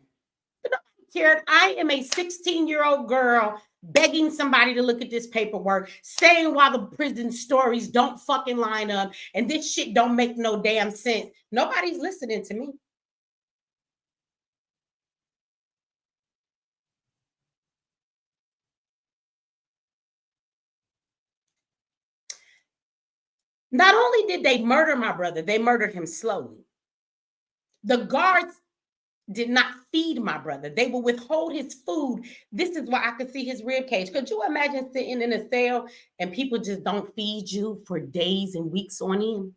Speaker 1: But nobody cared. I am a 16-year-old girl begging somebody to look at this paperwork, saying why the prison stories don't fucking line up and this shit don't make no damn sense. Nobody's listening to me. Not only did they murder my brother, they murdered him slowly. The guards did not feed my brother. They would withhold his food. This is why I could see his rib cage. Could you imagine sitting in a cell and people just don't feed you for days and weeks on end?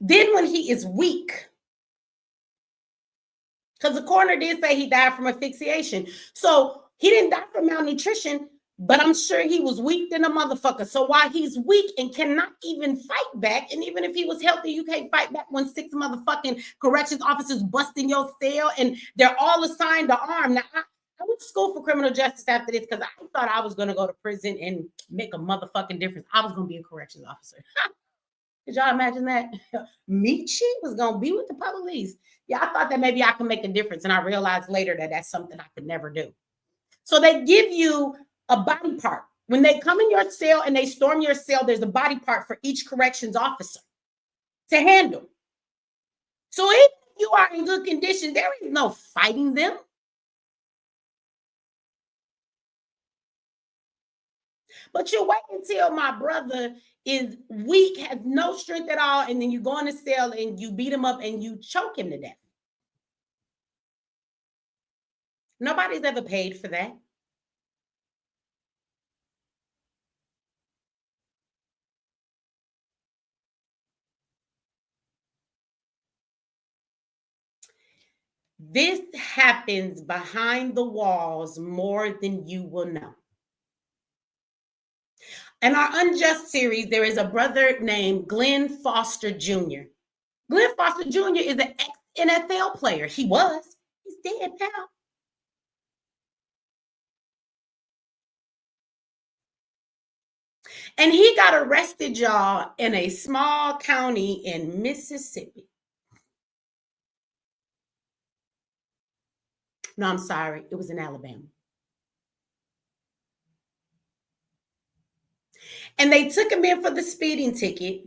Speaker 1: Then when he is weak, because the coroner did say he died from asphyxiation. So he didn't die from malnutrition, but I'm sure he was weak than a motherfucker. So while he's weak and cannot even fight back, and even if he was healthy, you can't fight back when 6 motherfucking corrections officers busting your cell and they're all assigned to arm. Now, I went to school for criminal justice after this because I thought I was going to go to prison and make a motherfucking difference. I was going to be a corrections officer. Could y'all imagine that? Meechie was going to be with the police. Yeah, I thought that maybe I could make a difference. And I realized later that that's something I could never do. So they give you a body part. When they come in your cell and they storm your cell, there's a body part for each corrections officer to handle. So if you are in good condition, there is no fighting them. But you wait until my brother is weak, has no strength at all, and then you go in the cell and you beat him up and you choke him to death. Nobody's ever paid for that. This happens behind the walls more than you will know. In our Unjust series, there is a brother named Glenn Foster Jr. Glenn Foster Jr. is an ex-NFL player. He was. He's dead now. And he got arrested, y'all, in a small county in Mississippi. No, I'm sorry. It was in Alabama. And they took him in for the speeding ticket.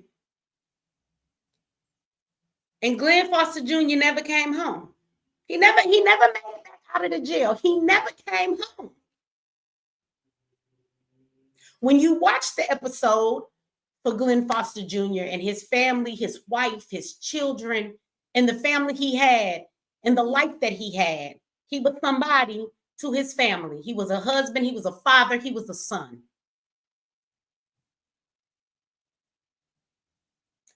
Speaker 1: And Glenn Foster Jr. never came home. He never made it back out of the jail. He never came home. When you watch the episode for Glenn Foster Jr. and his family, his wife, his children, and the family he had, and the life that he had, he was somebody to his family. He was a husband, he was a father, he was a son.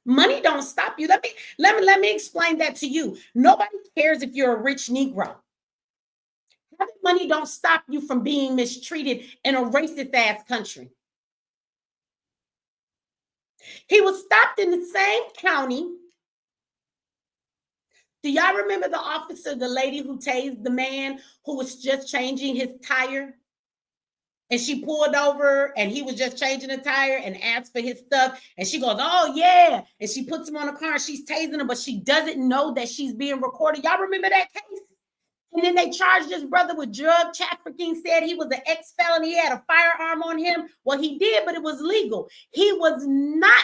Speaker 1: Money don't stop you. Let me explain that to you. Nobody cares if you're a rich Negro. Having money don't stop you from being mistreated in a racist ass country. He was stopped in the same county. Do y'all remember the officer, the lady who tased the man who was just changing his tire? And she pulled over and he was just changing the tire and asked for his stuff. And she goes, oh, yeah. And she puts him on the car and she's tasing him, but she doesn't know that she's being recorded. Y'all remember that case? And then they charged this brother with drug trafficking, said he was an ex-felon. He had a firearm on him. Well, he did, but it was legal. He was not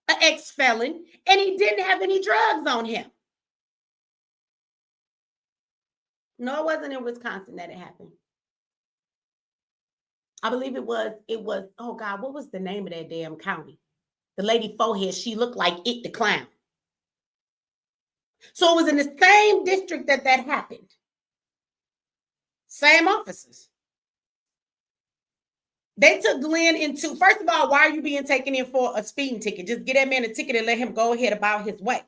Speaker 1: an ex-felon, and he didn't have any drugs on him. No, it wasn't in Wisconsin that it happened. I believe it was, oh God, what was the name of that damn county? The lady forehead, she looked like It the Clown. So it was in the same district that happened. Same officers. They took Glenn into, first of all, why are you being taken in for a speeding ticket? Just get that man a ticket and let him go ahead about his way.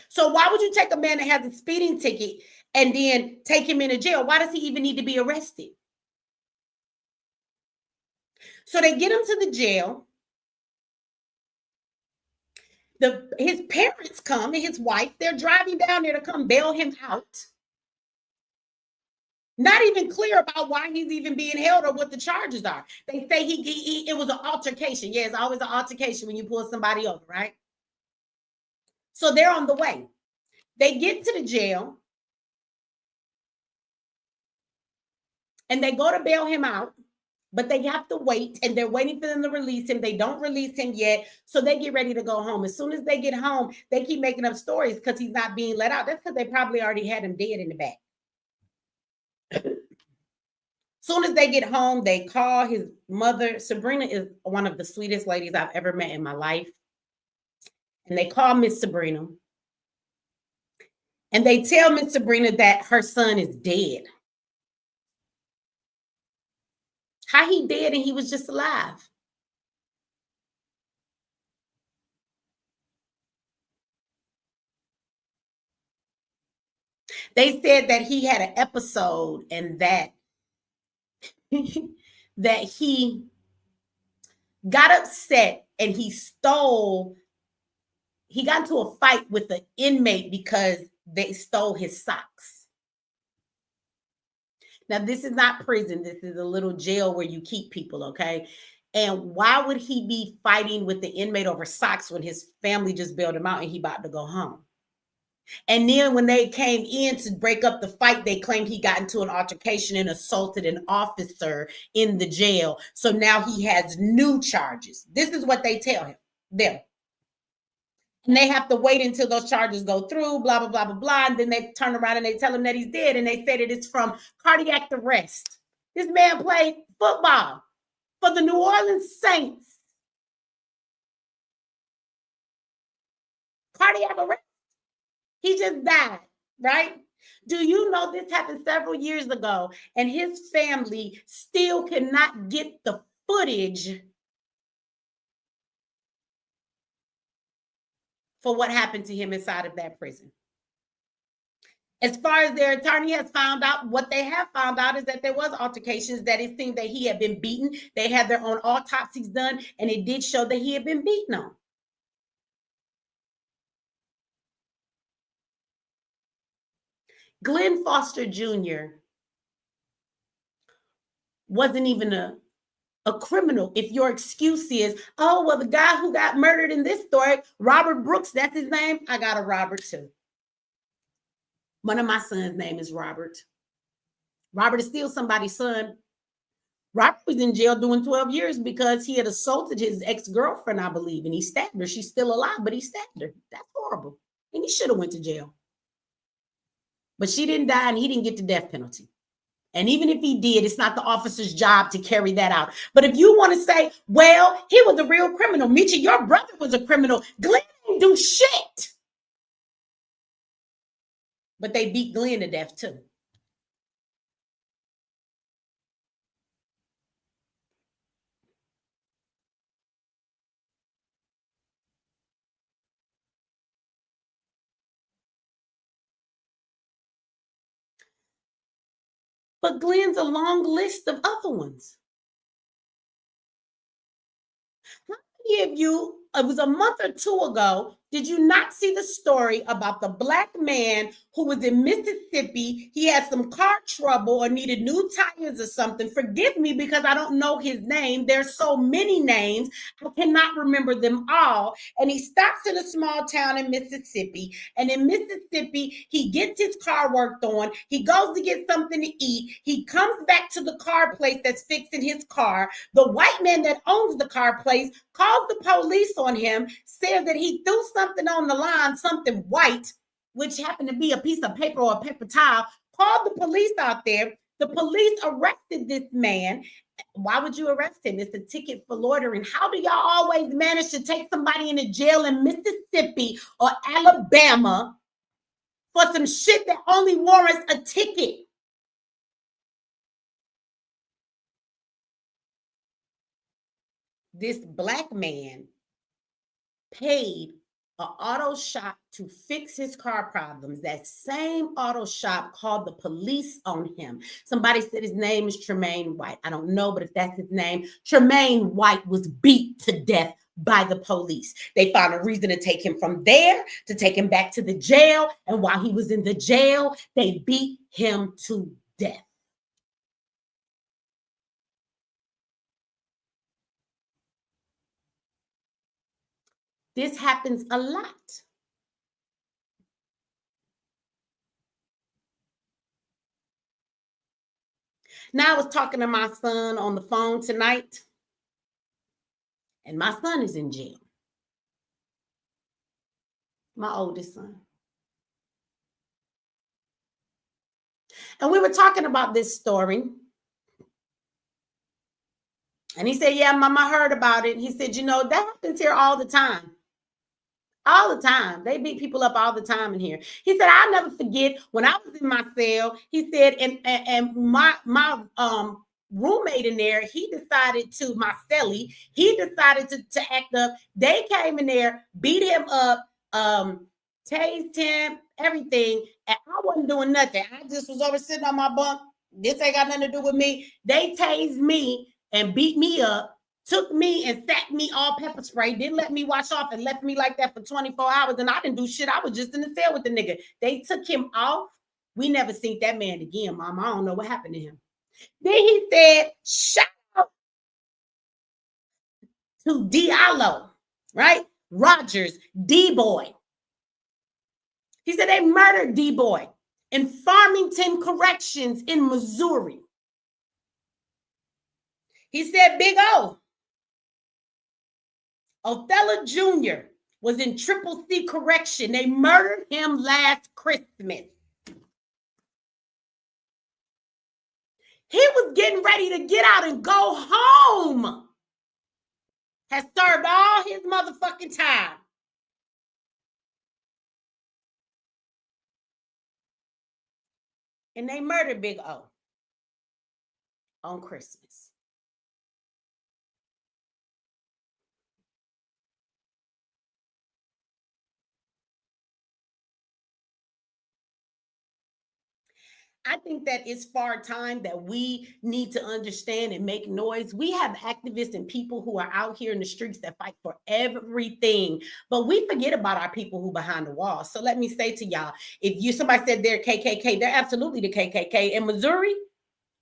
Speaker 1: So why would you take a man that has a speeding ticket and then take him into jail? Why does he even need to be arrested? So they get him to the jail. His parents come and his wife, they're driving down there to come bail him out. Not even clear about why he's even being held or what the charges are. They say it was an altercation. Yeah, it's always an altercation when you pull somebody over, right? So they're on the way. They get to the jail and they go to bail him out, but they have to wait and they're waiting for them to release him. They don't release him yet. So they get ready to go home. As soon as they get home, they keep making up stories because he's not being let out. That's because they probably already had him dead in the back. Soon as they get home, they call his mother. Sabrina is one of the sweetest ladies I've ever met in my life. And they call Miss Sabrina. And they tell Miss Sabrina that her son is dead. How he dead and he was just alive? They said that he had an episode and that that he got upset and he got into a fight with the inmate because they stole his socks. Now, this is not prison. This is a little jail where you keep people, okay? And why would he be fighting with the inmate over socks when his family just bailed him out and he about to go home? And then when they came in to break up the fight, they claimed he got into an altercation and assaulted an officer in the jail. So now he has new charges. This is what they tell them. And they have to wait until those charges go through, blah, blah, blah, blah, blah. And then they turn around and they tell him that he's dead. And they said it is from cardiac arrest. This man played football for the New Orleans Saints. Cardiac arrest. He just died, right? Do you know this happened several years ago and his family still cannot get the footage for what happened to him inside of that prison? As far as their attorney has found out, what they have found out is that there was altercations, that it seemed that he had been beaten. They had their own autopsies done, and it did show that he had been beaten on. Glenn Foster Jr. wasn't even a criminal. If your excuse is, oh, well, the guy who got murdered in this story, Robert Brooks, that's his name. I got a Robert too. One of my sons' name is Robert. Robert is still somebody's son. Robert was in jail doing 12 years because he had assaulted his ex-girlfriend, I believe, and he stabbed her. She's still alive, but he stabbed her. That's horrible. And he should have went to jail. But she didn't die and he didn't get the death penalty. And even if he did, it's not the officer's job to carry that out. But if you want to say, well, he was a real criminal. Mitchell, your brother was a criminal. Glenn didn't do shit. But they beat Glenn to death too. But Glenn's a long list of other ones. How many of you, it was a month or two ago, did you not see the story about the black man who was in Mississippi? He had some car trouble or needed new tires or something. Forgive me because I don't know his name. There's so many names. I cannot remember them all. And he stops in a small town in Mississippi. And in Mississippi, he gets his car worked on. He goes to get something to eat. He comes back to the car place that's fixing his car. The white man that owns the car place calls the police on him, says that he threw something on the line, something white, which happened to be a piece of paper or a paper towel, called the police out there. The police arrested this man. Why would you arrest him? It's a ticket for loitering. How do y'all always manage to take somebody into jail in Mississippi or Alabama for some shit that only warrants a ticket? This black man paid an auto shop to fix his car problems. That same auto shop called the police on him. Somebody said his name is Tremaine White. I don't know, but if that's his name, Tremaine White was beat to death by the police. They found a reason to take him from there, to take him back to the jail. And while he was in the jail, they beat him to death. This happens a lot. Now, I was talking to my son on the phone tonight, and my son is in jail. My oldest son. And we were talking about this story. And he said, yeah, Mom, I heard about it. He said, you know, that happens here all the time. All the time. They beat people up all the time in here. He said, I'll never forget when I was in my cell. He said, and my roommate in there, he decided to, my cellie, he decided to act up. They came in there, beat him up, tased him, everything. And I wasn't doing nothing. I just was over sitting on my bunk. This ain't got nothing to do with me. They tased me and beat me up. Took me and sat me all pepper spray, didn't let me wash off and left me like that for 24 hours. And I didn't do shit. I was just in the cell with the nigga. They took him off. We never seen that man again, Mom. I don't know what happened to him. Then he said, shout out to Diallo, right? Rogers, D-Boy. He said they murdered D-Boy in Farmington Corrections in Missouri. He said Big O. Othello Jr. was in Triple C Correction. They murdered him last Christmas. He was getting ready to get out and go home. Has served all his motherfucking time. And they murdered Big O on Christmas. I think that it's far time that we need to understand and make noise. We have activists and people who are out here in the streets that fight for everything, but we forget about our people who behind the walls. So let me say to y'all, if somebody said they're KKK, they're absolutely the KKK. In Missouri,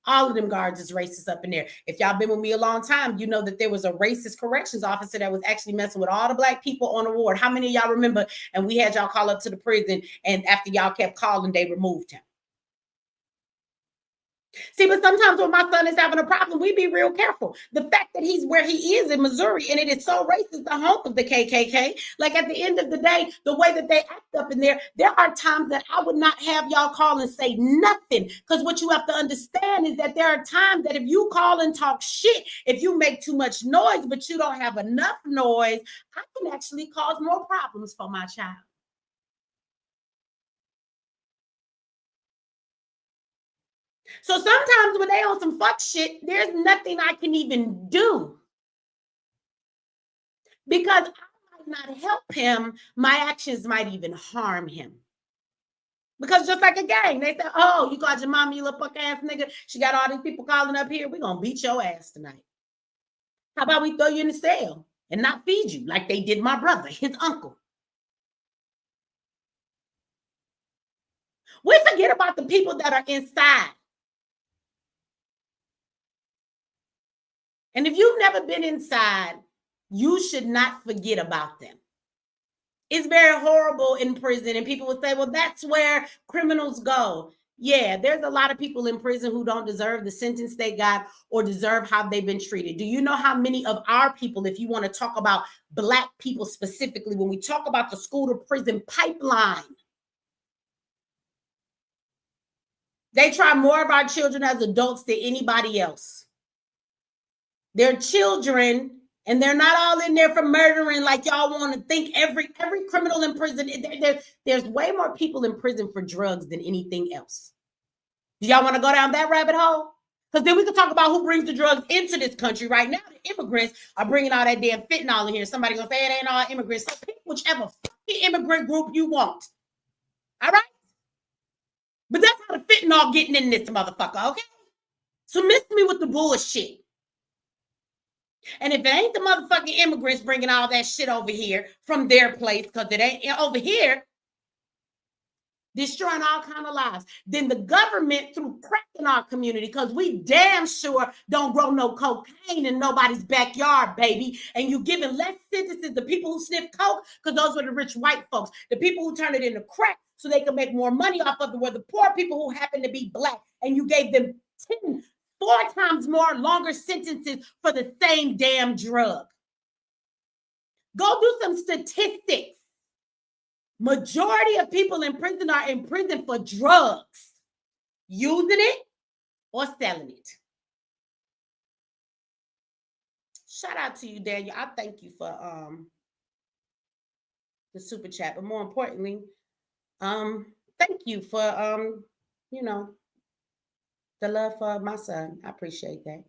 Speaker 1: all of them guards is racist up in there. If y'all been with me a long time, you know that there was a racist corrections officer that was actually messing with all the black people on the ward. How many of y'all remember? And we had y'all call up to the prison, and after y'all kept calling, they removed him. See, but sometimes when my son is having a problem, we be real careful. The fact that he's where he is in Missouri and it is so racist, the home of the KKK, like at the end of the day, the way that they act up in there are times that I would not have y'all call and say nothing. Because what you have to understand is that there are times that if you call and talk shit, if you make too much noise, but you don't have enough noise, I can actually cause more problems for my child. So sometimes when they on some fuck shit, there's nothing I can even do. Because I might not help him, my actions might even harm him. Because just like a gang, they say, oh, you called your mama, you little fuck ass nigga. She got all these people calling up here. We're going to beat your ass tonight. How about we throw you in the cell and not feed you like they did my brother, his uncle? We forget about the people that are inside. And if you've never been inside, you should not forget about them. It's very horrible in prison. And people would say, well, that's where criminals go. Yeah, there's a lot of people in prison who don't deserve the sentence they got or deserve how they've been treated. Do you know how many of our people, if you want to talk about Black people specifically, when we talk about the school to prison pipeline, they try more of our children as adults than anybody else. They're children, and they're not all in there for murdering like y'all want to think. Every criminal in prison, there's way more people in prison for drugs than anything else. Do y'all want to go down that rabbit hole? Because then we can talk about who brings the drugs into this country. Right now, the immigrants are bringing all that damn fentanyl in here. Somebody gonna say it ain't all immigrants. So pick whichever immigrant group you want. All right? But that's how the fentanyl getting in this motherfucker, okay? So miss me with the bullshit. And if it ain't the motherfucking immigrants bringing all that shit over here from their place, because it ain't over here, destroying all kind of lives, then the government through crack in our community, because we damn sure don't grow no cocaine in nobody's backyard, baby. And you giving less sentences to people who sniff coke, because those were the rich white folks. The people who turn it into crack so they can make more money off of it were the poor people who happen to be black. And you gave them 4 times more longer sentences for the same damn drug. Go do some statistics. Majority of people in prison are in prison for drugs, using it or selling it. Shout out to you, Daniel. I thank you for the super chat, but more importantly, thank you for you know, the love for my son. I appreciate that.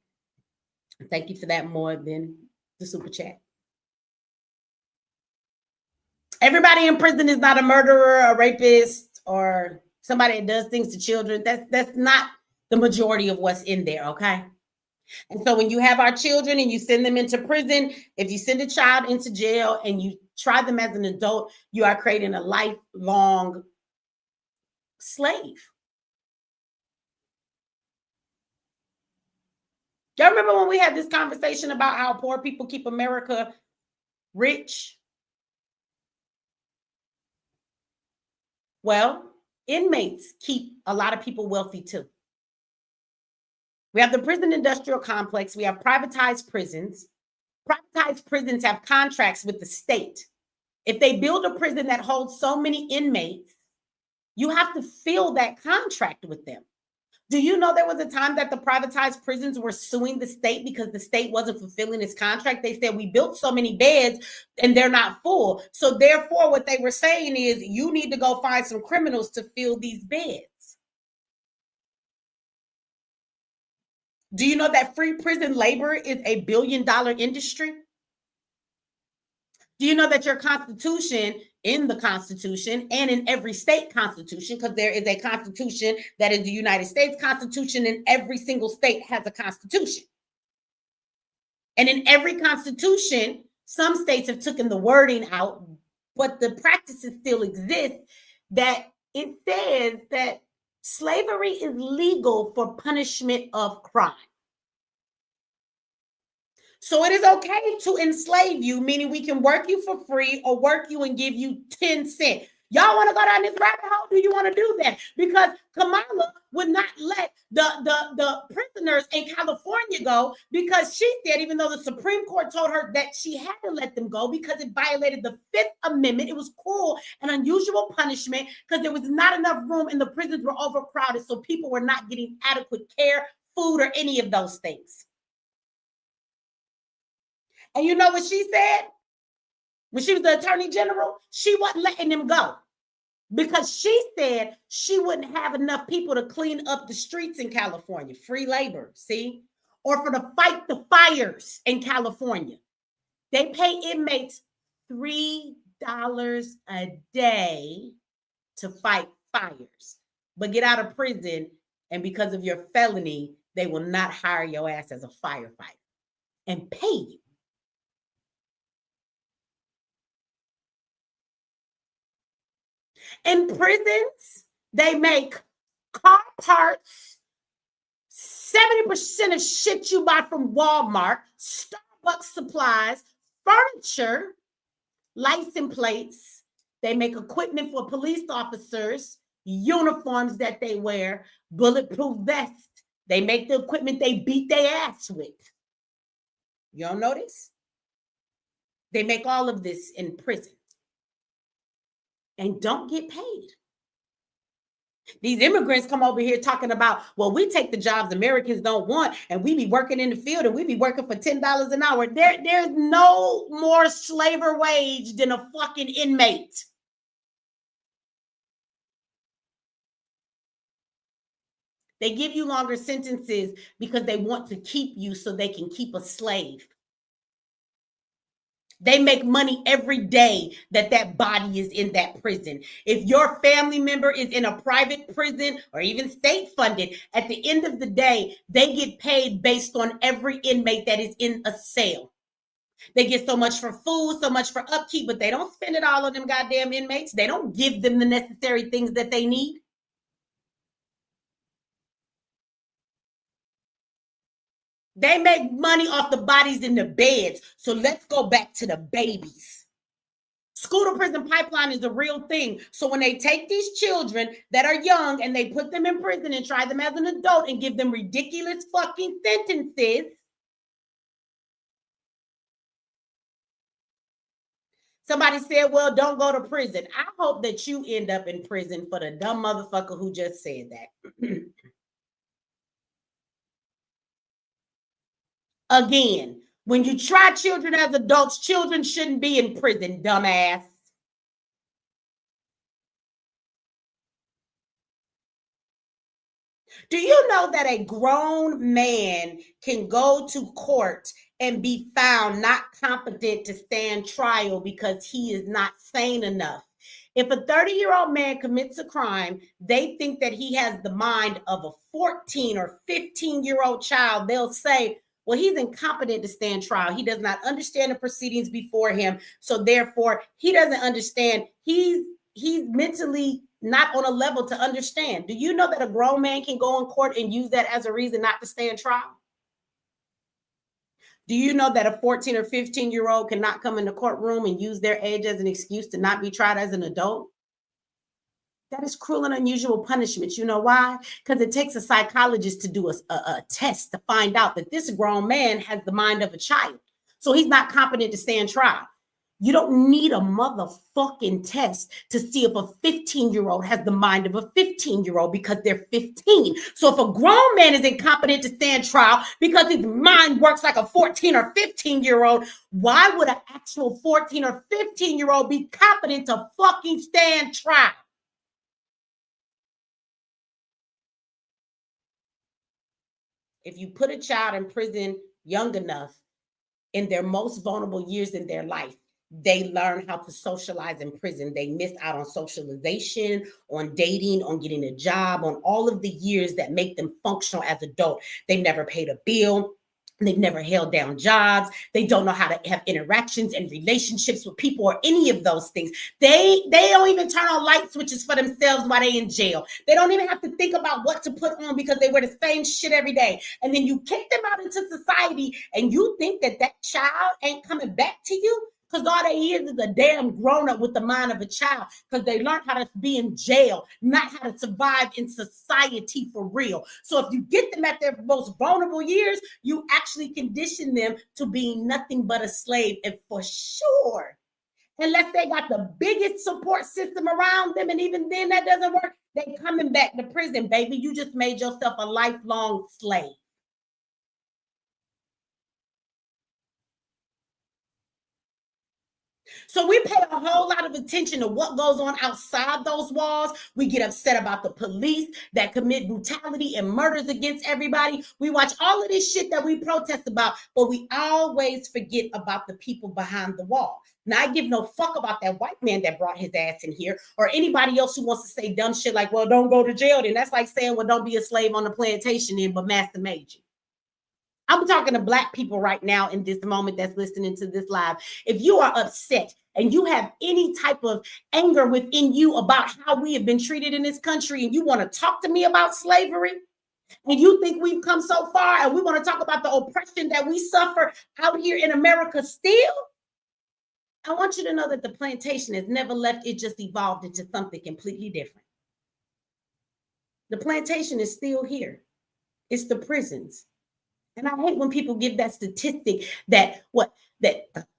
Speaker 1: Thank you for that more than the super chat. Everybody in prison is not a murderer, a rapist, or somebody that does things to children. That's not the majority of what's in there, okay? And so when you have our children and you send them into prison, if you send a child into jail and you try them as an adult, you are creating a lifelong slave. Y'all remember when we had this conversation about how poor people keep America rich? Well, inmates keep a lot of people wealthy too. We have the prison industrial complex. We have privatized prisons. Privatized prisons have contracts with the state. If they build a prison that holds so many inmates, you have to fill that contract with them. Do you know there was a time that the privatized prisons were suing the state because the state wasn't fulfilling its contract? They said, we built so many beds and they're not full. So therefore, what they were saying is, you need to go find some criminals to fill these beds. Do you know that free prison labor is a $1 billion industry? Do you know that your constitution, in the Constitution and in every state constitution, because there is a constitution that is the United States Constitution, and every single state has a constitution. And in every constitution, some states have taken the wording out, but the practices still exist, that it says that slavery is legal for punishment of crime. So it is okay to enslave you, meaning we can work you for free or work you and give you 10 cents. Y'all want to go down this rabbit hole? Do you want to do that? Because Kamala would not let the prisoners in California go, because she said, even though the Supreme Court told her that she had to let them go because it violated the 5th Amendment, it was cruel and unusual punishment because there was not enough room and the prisons were overcrowded, so people were not getting adequate care, food, or any of those things. And you know what she said? When she was the attorney general, she wasn't letting them go because she said she wouldn't have enough people to clean up the streets in California. Free labor, see? Or for to fight the fires in California. They pay inmates $3 a day to fight fires. But get out of prison, and because of your felony, they will not hire your ass as a firefighter and pay you. In prisons, they make car parts, 70% of shit you buy from Walmart, Starbucks supplies, furniture, license plates. They make equipment for police officers, uniforms that they wear, bulletproof vests. They make the equipment they beat their ass with. You don't notice? They make all of this in prison and don't get paid. These immigrants come over here talking about, well, we take the jobs Americans don't want, and we be working in the field, and we be working for $10 an hour. There's no more slaver wage than a fucking inmate. They give you longer sentences because they want to keep you so they can keep a slave. They make money every day that that body is in that prison. If your family member is in a private prison or even state funded, at the end of the day, they get paid based on every inmate that is in a cell. They get so much for food, so much for upkeep, but they don't spend it all on them goddamn inmates. They don't give them the necessary things that they need. They make money off the bodies in the beds. So let's go back to the babies. School to prison pipeline is a real thing. So when they take these children that are young and they put them in prison and try them as an adult and give them ridiculous fucking sentences, somebody said, well, don't go to prison. I hope that you end up in prison for the dumb motherfucker who just said that. Again, when you try children as adults, children shouldn't be in prison, dumbass. Do you know that a grown man can go to court and be found not competent to stand trial because he is not sane enough? If a 30-year-old man commits a crime, they think that he has the mind of a 14 or 15-year-old child. They'll say, well, he's incompetent to stand trial. He does not understand the proceedings before him. So therefore, he doesn't understand. He's mentally not on a level to understand. Do you know that a grown man can go in court and use that as a reason not to stand trial? Do you know that a 14 or 15-year-old cannot come in the courtroom and use their age as an excuse to not be tried as an adult? That is cruel and unusual punishment. You know why? Because it takes a psychologist to do a test to find out that this grown man has the mind of a child. So he's not competent to stand trial. You don't need a motherfucking test to see if a 15-year-old has the mind of a 15-year-old because they're 15. So if a grown man is incompetent to stand trial because his mind works like a 14 or 15-year-old, why would an actual 14 or 15-year-old be competent to fucking stand trial? If you put a child in prison young enough in their most vulnerable years in their life, they learn how to socialize in prison. They miss out on socialization, on dating, on getting a job, on all of the years that make them functional as adults. They've never paid a bill. They've never held down jobs. They don't know how to have interactions and relationships with people or any of those things. They don't even turn on light switches for themselves while they're in jail. They don't even have to think about what to put on because they wear the same shit every day. And then you kick them out into society and you think that that child ain't coming back to you? Because all they is a damn grown-up with the mind of a child because they learned how to be in jail, not how to survive in society for real. So if you get them at their most vulnerable years, you actually condition them to being nothing but a slave. And for sure, unless they got the biggest support system around them, and even then that doesn't work, they coming back to prison, baby. You just made yourself a lifelong slave. So we pay a whole lot of attention to what goes on outside those walls. We get upset about the police that commit brutality and murders against everybody. We watch all of this shit that we protest about, but we always forget about the people behind the wall. Now, I give no fuck about that white man that brought his ass in here or anybody else who wants to say dumb shit like, well, don't go to jail then. That's like saying, well, don't be a slave on the plantation then, but master made you. I'm talking to Black people right now in this moment that's listening to this live. If you are upset and you have any type of anger within you about how we have been treated in this country and you want to talk to me about slavery and you think we've come so far and we want to talk about the oppression that we suffer out here in America still, I want you to know that the plantation has never left. It just evolved into something completely different. The plantation is still here. It's the prisons. And I hate when people give that statistic that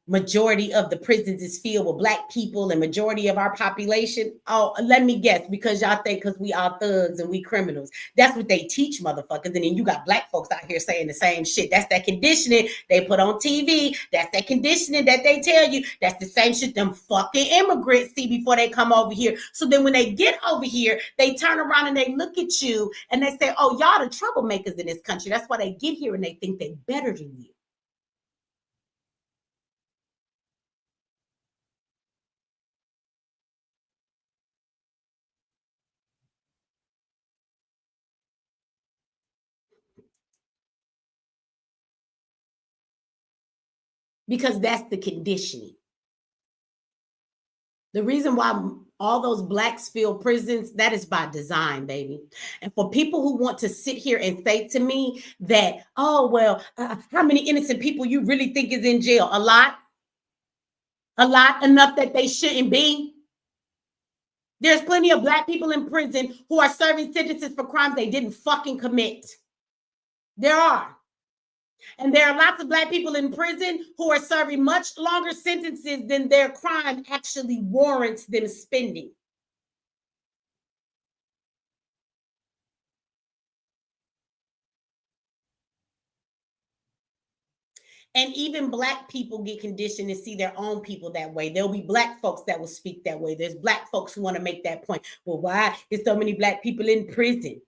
Speaker 1: majority of the prisons is filled with Black people and majority of our population. Oh, let me guess, because y'all think because we are thugs and we criminals. That's what they teach motherfuckers. And then you got Black folks out here saying the same shit. That's that conditioning they put on TV. That's that conditioning that they tell you. That's the same shit them fucking immigrants see before they come over here. So then when they get over here, they turn around and they look at you and they say, oh, y'all the troublemakers in this country. That's why they get here and they think they're better than you. because that's the conditioning. The reason why all those blacks fill prisons, that is by design, baby. And for people who want to sit here and say to me that, oh, well, how many innocent people you really think is in jail? A lot, enough that they shouldn't be. There's plenty of black people in prison who are serving sentences for crimes they didn't fucking commit. There are. And there are lots of black people in prison who are serving much longer sentences than their crime actually warrants them spending. And even black people get conditioned to see their own people that way. There'll be black folks that will speak that way. There's black folks who want to make that point. Well, why is so many black people in prison?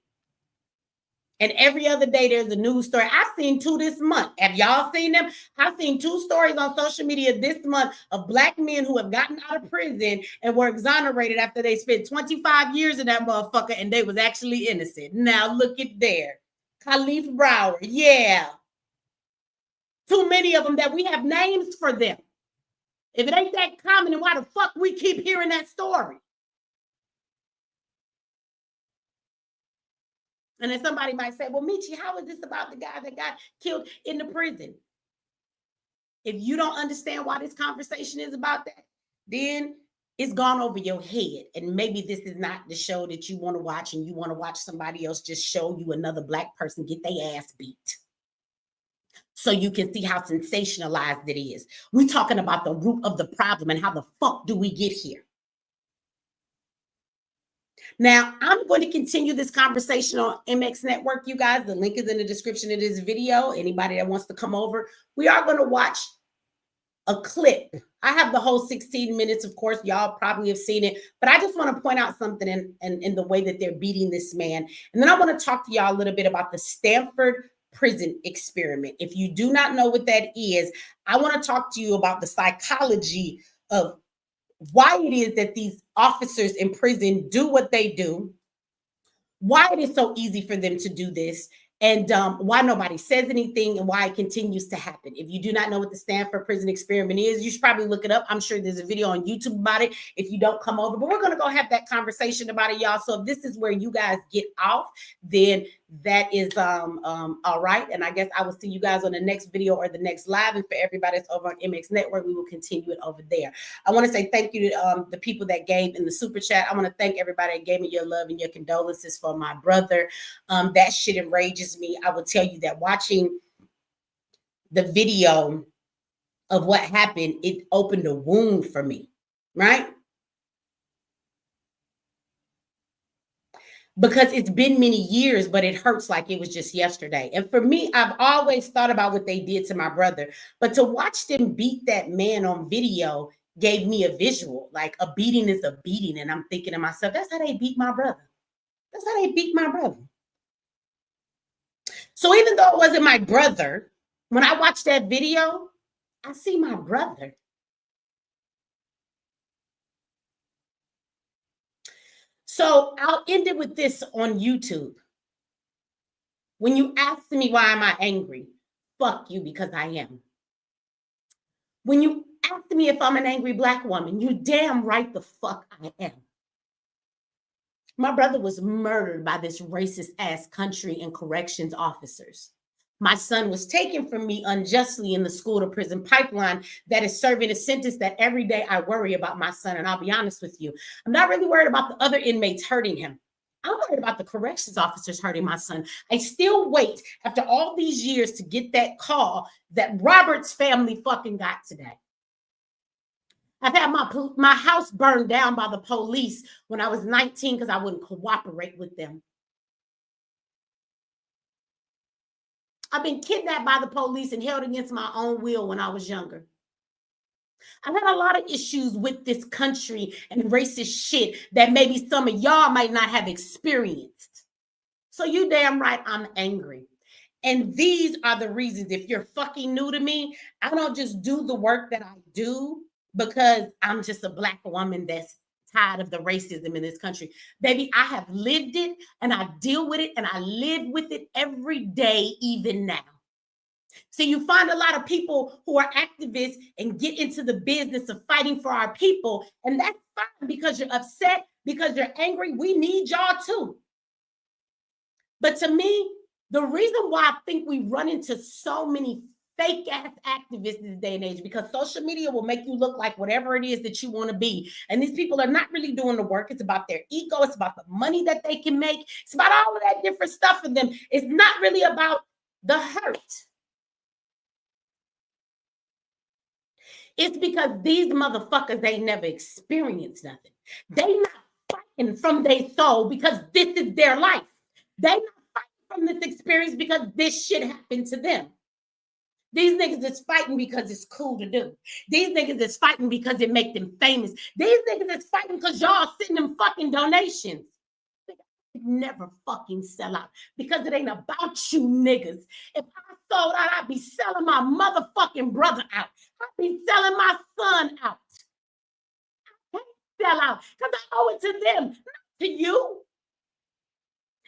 Speaker 1: And every other day there's a news story. I've seen 2 this month. Have y'all seen them? I've seen 2 stories on social media this month of black men who have gotten out of prison and were exonerated after they spent 25 years in that motherfucker and they was actually innocent. Now look at there. Khalif Broward. Yeah. Too many of them that we have names for them. If it ain't that common, then why the fuck we keep hearing that story? And then somebody might say, well, Michi, how is this about the guy that got killed in the prison? If you don't understand why this conversation is about that, then it's gone over your head. And maybe this is not the show that you want to watch, and you want to watch somebody else just show you another black person get their ass beat, so you can see how sensationalized it is. We're talking about the root of the problem and how the fuck do we get here? Now, I'm going to continue this conversation on MX Network, you guys. The link is in the description of this video. Anybody that wants to come over, we are going to watch a clip. I have the whole 16 minutes, of course. Y'all probably have seen it, but I just want to point out something in the way that they're beating this man. And then I want to talk to y'all a little bit about the Stanford prison experiment. If you do not know what that is, I want to talk to you about the psychology of why it is that these officers in prison do what they do, why it is so easy for them to do this, and why nobody says anything and why it continues to happen. If you do not know what the Stanford prison experiment is, you should probably look it up. I'm sure there's a video on YouTube about it if you don't come over, but we're going to go have that conversation about it, y'all. So if this is where you guys get off, then that is all right. And I guess I will see you guys on the next video or the next live. And for everybody that's over on MX Network, we will continue it over there. I want to say thank you to the people that gave in the super chat. I want to thank everybody that gave me your love and your condolences for my brother. That shit enrages me. I will tell you that watching the video of what happened, it opened a wound for me, right? Because it's been many years, but it hurts like it was just yesterday. And for me, I've always thought about what they did to my brother, but to watch them beat that man on video gave me a visual. Like, a beating is a beating. And I'm thinking to myself, that's how they beat my brother. That's how they beat my brother. So even though it wasn't my brother, when I watched that video, I see my brother. So I'll end it with this on YouTube. When you ask me why am I angry, fuck you, because I am. When you ask me if I'm an angry black woman, you damn right the fuck I am. My brother was murdered by this racist ass country and corrections officers. My son was taken from me unjustly in the school to prison pipeline that is serving a sentence that every day I worry about my son. And I'll be honest with you, I'm not really worried about the other inmates hurting him. I'm worried about the corrections officers hurting my son. I still wait after all these years to get that call that Robert's family fucking got today. I've had my house burned down by the police when I was 19 because I wouldn't cooperate with them. I've been kidnapped by the police and held against my own will when I was younger. I've had a lot of issues with this country and racist shit that maybe some of y'all might not have experienced. So you damn right I'm angry. And these are the reasons. If you're fucking new to me, I don't just do the work that I do because I'm just a black woman that's tired of the racism in this country. Baby, I have lived it and I deal with it and I live with it every day, even now. So you find a lot of people who are activists and get into the business of fighting for our people. And that's fine because you're upset, because you're angry. We need y'all too. But to me, the reason why I think we run into so many fake ass activists in this day and age, because social media will make you look like whatever it is that you want to be. And these people are not really doing the work. It's about their ego. It's about the money that they can make. It's about all of that different stuff for them. It's not really about the hurt. It's because these motherfuckers ain't never experienced nothing. They not fighting from their soul because this is their life. They not fighting from this experience because this shit happened to them. These niggas is fighting because it's cool to do. These niggas is fighting because it make them famous. These niggas is fighting because y'all sending them fucking donations. Never fucking sell out because it ain't about you niggas. If I sold out, I'd be selling my motherfucking brother out. I'd be selling my son out. I can't sell out because I owe it to them, not to you.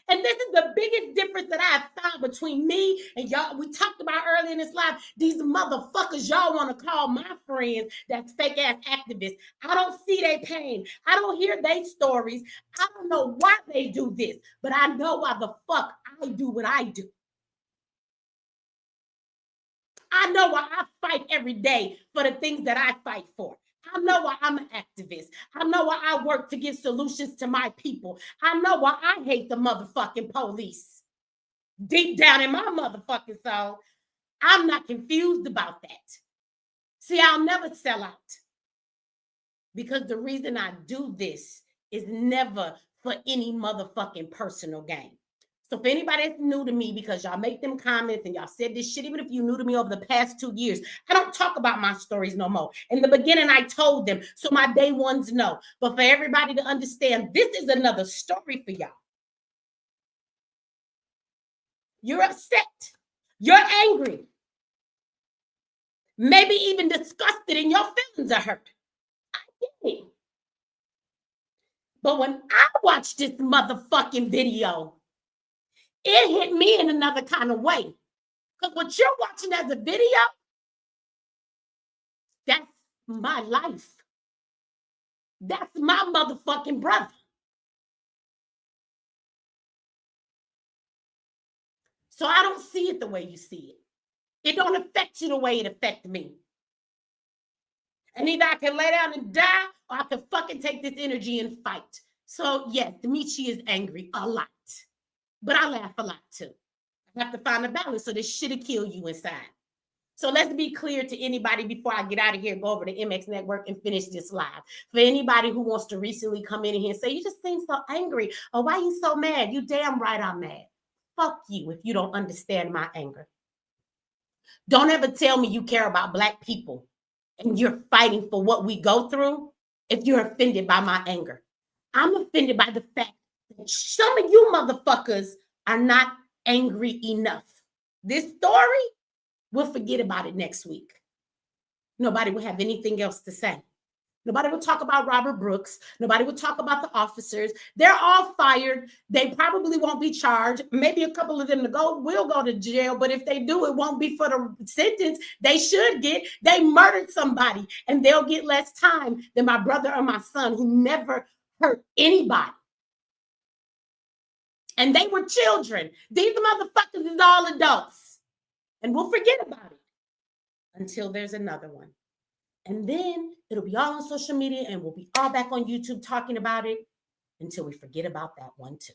Speaker 1: And this is the biggest difference that I have found between me and y'all. We talked about earlier in this live, these motherfuckers y'all want to call my friends, that's fake ass activists. I don't see their pain. I don't hear their stories. I don't know why they do this, but I know why the fuck I do what I do. I know why I fight every day for the things that I fight for. I know why I'm an activist. I know why I work to give solutions to my people. I know why I hate the motherfucking police. Deep down in my motherfucking soul, I'm not confused about that. See, I'll never sell out because the reason I do this is never for any motherfucking personal gain. So for anybody that's new to me, because y'all make them comments and y'all said this shit, even if you're new to me over the past 2 years, I don't talk about my stories no more. In the beginning, I told them, so my day ones know. But for everybody to understand, this is another story for y'all. You're upset. You're angry. Maybe even disgusted and your feelings are hurt. I get it. But when I watch this motherfucking video, it hit me in another kind of way. Because what you're watching as a video, that's my life. That's my motherfucking brother. So I don't see it the way you see it. It don't affect you the way it affected me. And either I can lay down and die, or I can fucking take this energy and fight. So yes, Demichi is angry a lot. But I laugh a lot too. I have to find a balance so this shit'll kill you inside. So let's be clear to anybody before I get out of here, go over to MX Network and finish this live. For anybody who wants to recently come in here and say, you just seem so angry, or why are you so mad? You damn right I'm mad. Fuck you if you don't understand my anger. Don't ever tell me you care about Black people and you're fighting for what we go through if you're offended by my anger. I'm offended by the fact that some of you motherfuckers are not angry enough. This story, we'll forget about it next week. Nobody will have anything else to say. Nobody will talk about Robert Brooks. Nobody will talk about the officers. They're all fired. They probably won't be charged. Maybe a couple of them will go to jail, but if they do, it won't be for the sentence they should get. They murdered somebody, and they'll get less time than my brother or my son who never hurt anybody. And they were children. These motherfuckers is all adults. And we'll forget about it until there's another one. And then it'll be all on social media and we'll be all back on YouTube talking about it until we forget about that one too.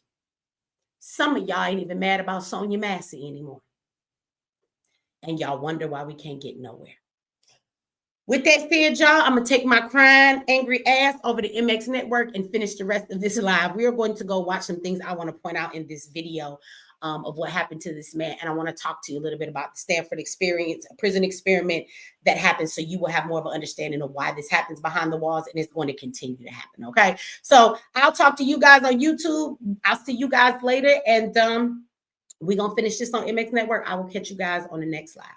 Speaker 1: Some of y'all ain't even mad about Sonia Massey anymore. And y'all wonder why we can't get nowhere. With that said, y'all, I'm going to take my crying, angry ass over to MX Network and finish the rest of this live. We are going to go watch some things I want to point out in this video of what happened to this man. And I want to talk to you a little bit about the Stanford experience, a prison experiment that happened, so you will have more of an understanding of why this happens behind the walls, and it's going to continue to happen, okay? So I'll talk to you guys on YouTube. I'll see you guys later, and we're going to finish this on MX Network. I will catch you guys on the next live.